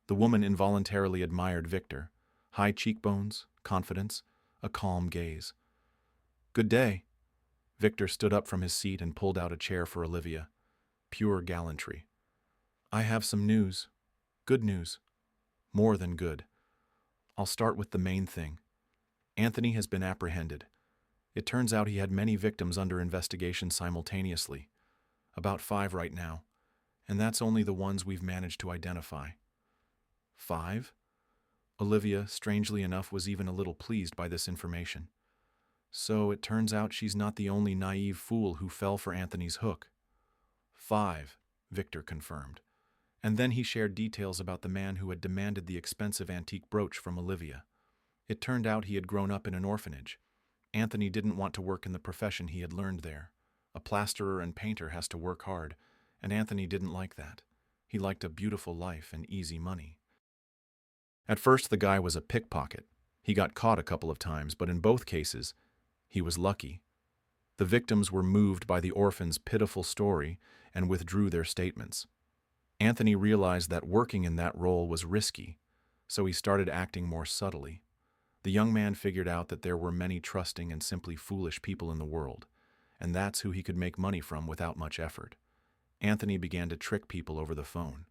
The woman involuntarily admired Victor. High cheekbones, confidence, a calm gaze. "Good day." Victor stood up from his seat and pulled out a chair for Olivia. Pure gallantry. "I have some news. Good news. More than good. I'll start with the main thing. Anthony has been apprehended. It turns out he had many victims under investigation simultaneously. About 5 right now. And that's only the ones we've managed to identify." 5? Olivia, strangely enough, was even a little pleased by this information. So it turns out she's not the only naive fool who fell for Anthony's hook. 5, Victor confirmed. And then he shared details about the man who had demanded the expensive antique brooch from Olivia. It turned out he had grown up in an orphanage. Anthony didn't want to work in the profession he had learned there. A plasterer and painter has to work hard, and Anthony didn't like that. He liked a beautiful life and easy money. At first, the guy was a pickpocket. He got caught a couple of times, but in both cases, he was lucky. The victims were moved by the orphan's pitiful story and withdrew their statements. Anthony realized that working in that role was risky, so he started acting more subtly. The young man figured out that there were many trusting and simply foolish people in the world, and that's who he could make money from without much effort. Anthony began to trick people over the phone.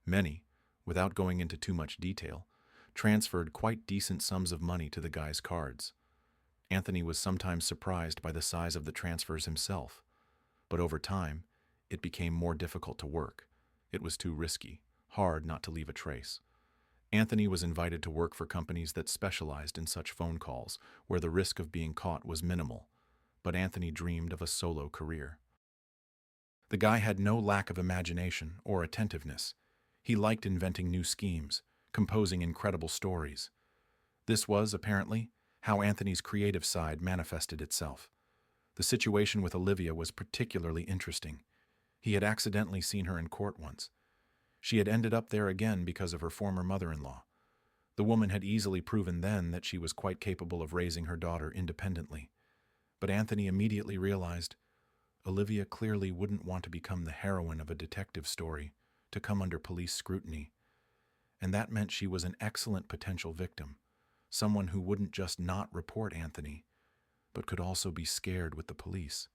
Many, without going into too much detail, transferred quite decent sums of money to the guy's cards. Anthony was sometimes surprised by the size of the transfers himself, but over time, it became more difficult to work. It was too risky, hard not to leave a trace. Anthony was invited to work for companies that specialized in such phone calls, where the risk of being caught was minimal, but Anthony dreamed of a solo career. The guy had no lack of imagination or attentiveness. He liked inventing new schemes, composing incredible stories. This was, apparently, how Anthony's creative side manifested itself. The situation with Olivia was particularly interesting. He had accidentally seen her in court once. She had ended up there again because of her former mother-in-law. The woman had easily proven then that she was quite capable of raising her daughter independently. But Anthony immediately realized Olivia clearly wouldn't want to become the heroine of a detective story, to come under police scrutiny. And that meant she was an excellent potential victim, someone who wouldn't just not report Anthony, but could also be scared with the police.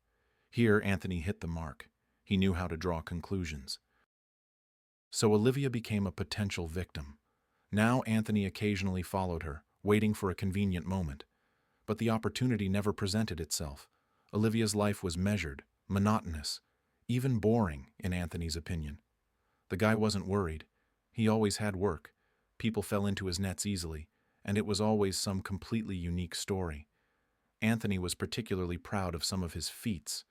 Here, Anthony hit the mark. He knew how to draw conclusions. So Olivia became a potential victim. Now Anthony occasionally followed her, waiting for a convenient moment. But the opportunity never presented itself. Olivia's life was measured, monotonous, even boring, in Anthony's opinion. The guy wasn't worried. He always had work. People fell into his nets easily, and it was always some completely unique story. Anthony was particularly proud of some of his feats.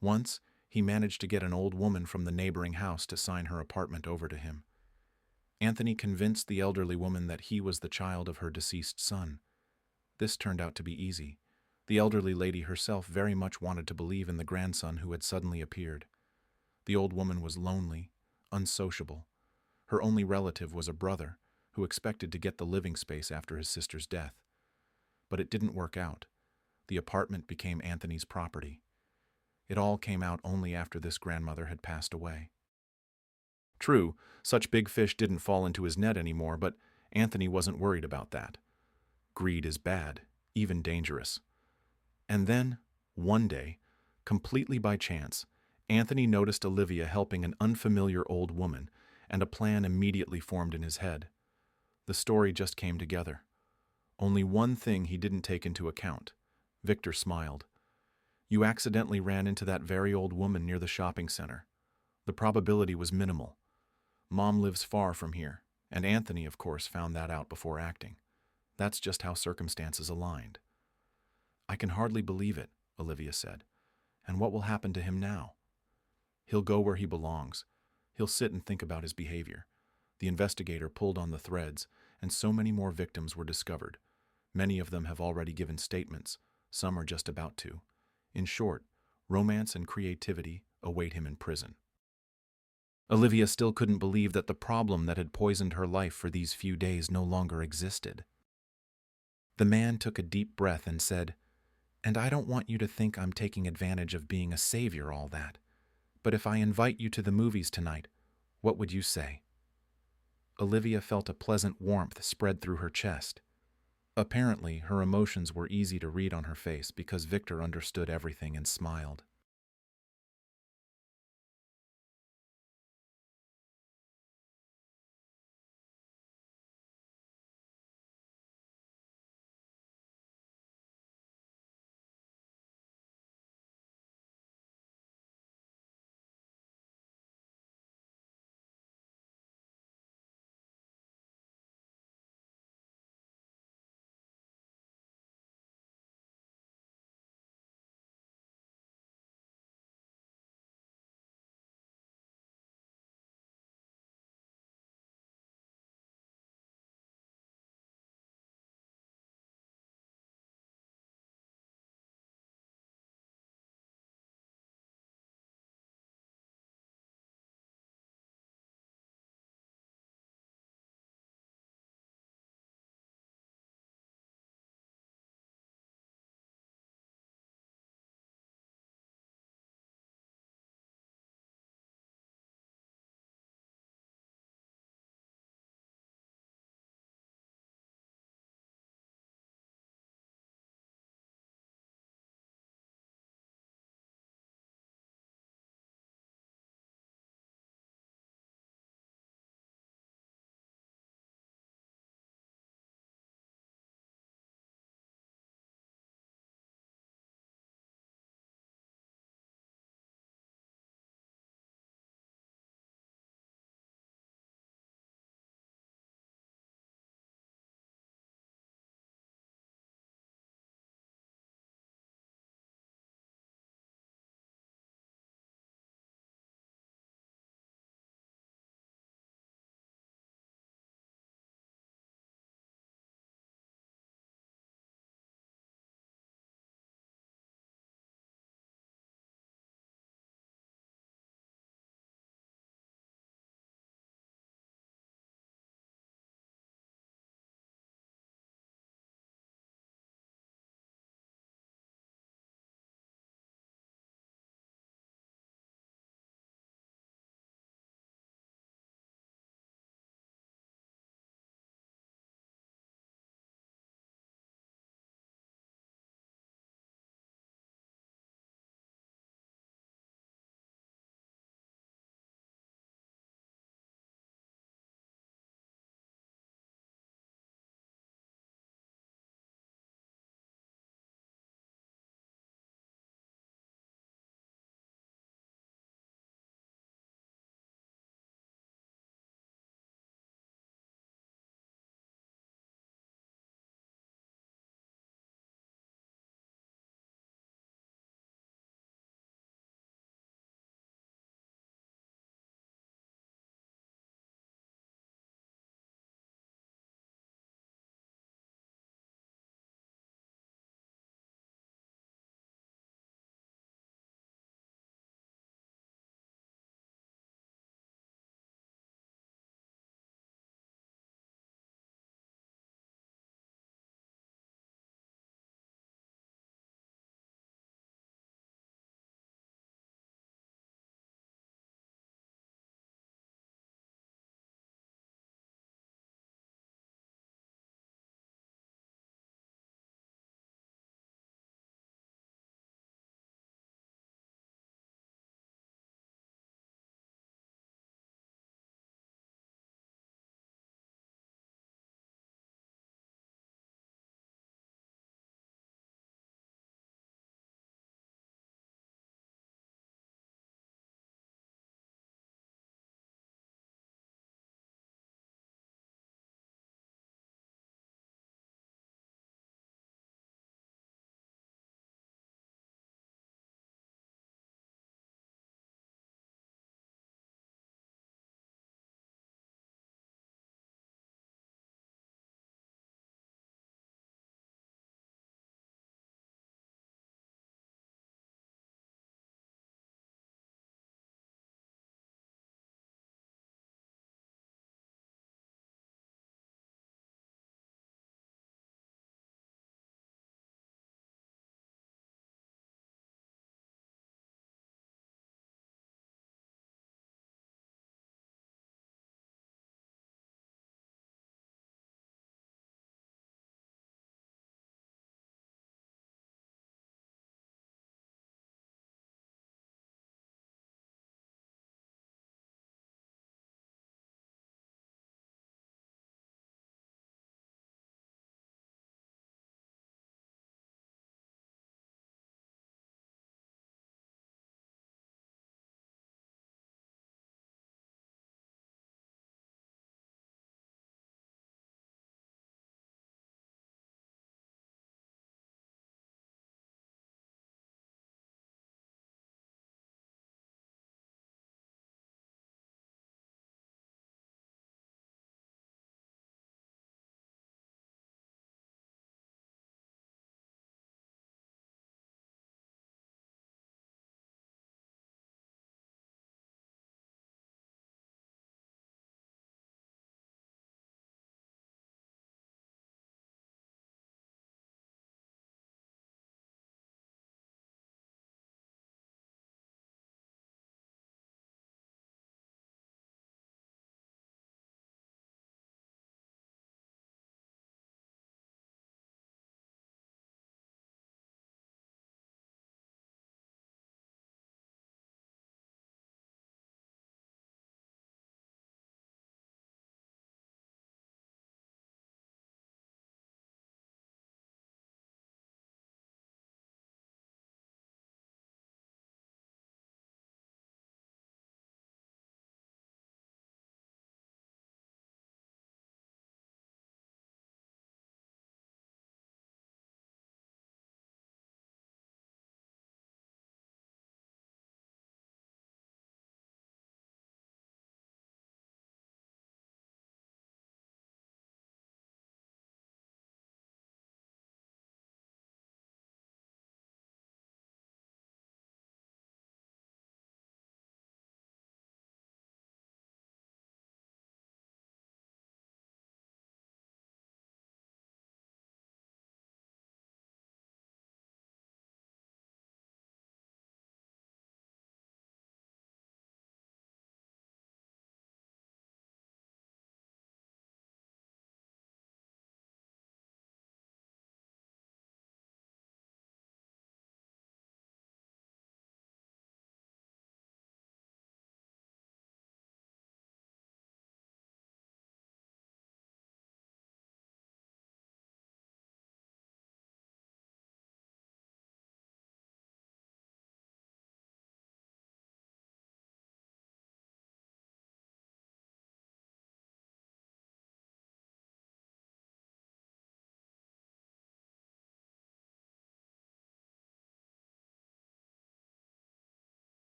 Once, he managed to get an old woman from the neighboring house to sign her apartment over to him. Anthony convinced the elderly woman that he was the child of her deceased son. This turned out to be easy. The elderly lady herself very much wanted to believe in the grandson who had suddenly appeared. The old woman was lonely, unsociable. Her only relative was a brother who expected to get the living space after his sister's death. But it didn't work out. The apartment became Anthony's property. It all came out only after this grandmother had passed away. True, such big fish didn't fall into his net anymore, but Anthony wasn't worried about that. Greed is bad, even dangerous. And then, one day, completely by chance, Anthony noticed Olivia helping an unfamiliar old woman, and a plan immediately formed in his head. The story just came together. Only one thing he didn't take into account. Victor smiled. You accidentally ran into that very old woman near the shopping center. The probability was minimal. Mom lives far from here, and Anthony, of course, found that out before acting. That's just how circumstances aligned. I can hardly believe it, Olivia said. And what will happen to him now? He'll go where he belongs. He'll sit and think about his behavior. The investigator pulled on the threads, and so many more victims were discovered. Many of them have already given statements. Some are just about to. In short, romance and creativity await him in prison. Olivia still couldn't believe that the problem that had poisoned her life for these few days no longer existed. The man took a deep breath and said, "And I don't want you to think I'm taking advantage of being a savior, all that. But if I invite you to the movies tonight, what would you say?" Olivia felt a pleasant warmth spread through her chest. Apparently, her emotions were easy to read on her face because Victor understood everything and smiled.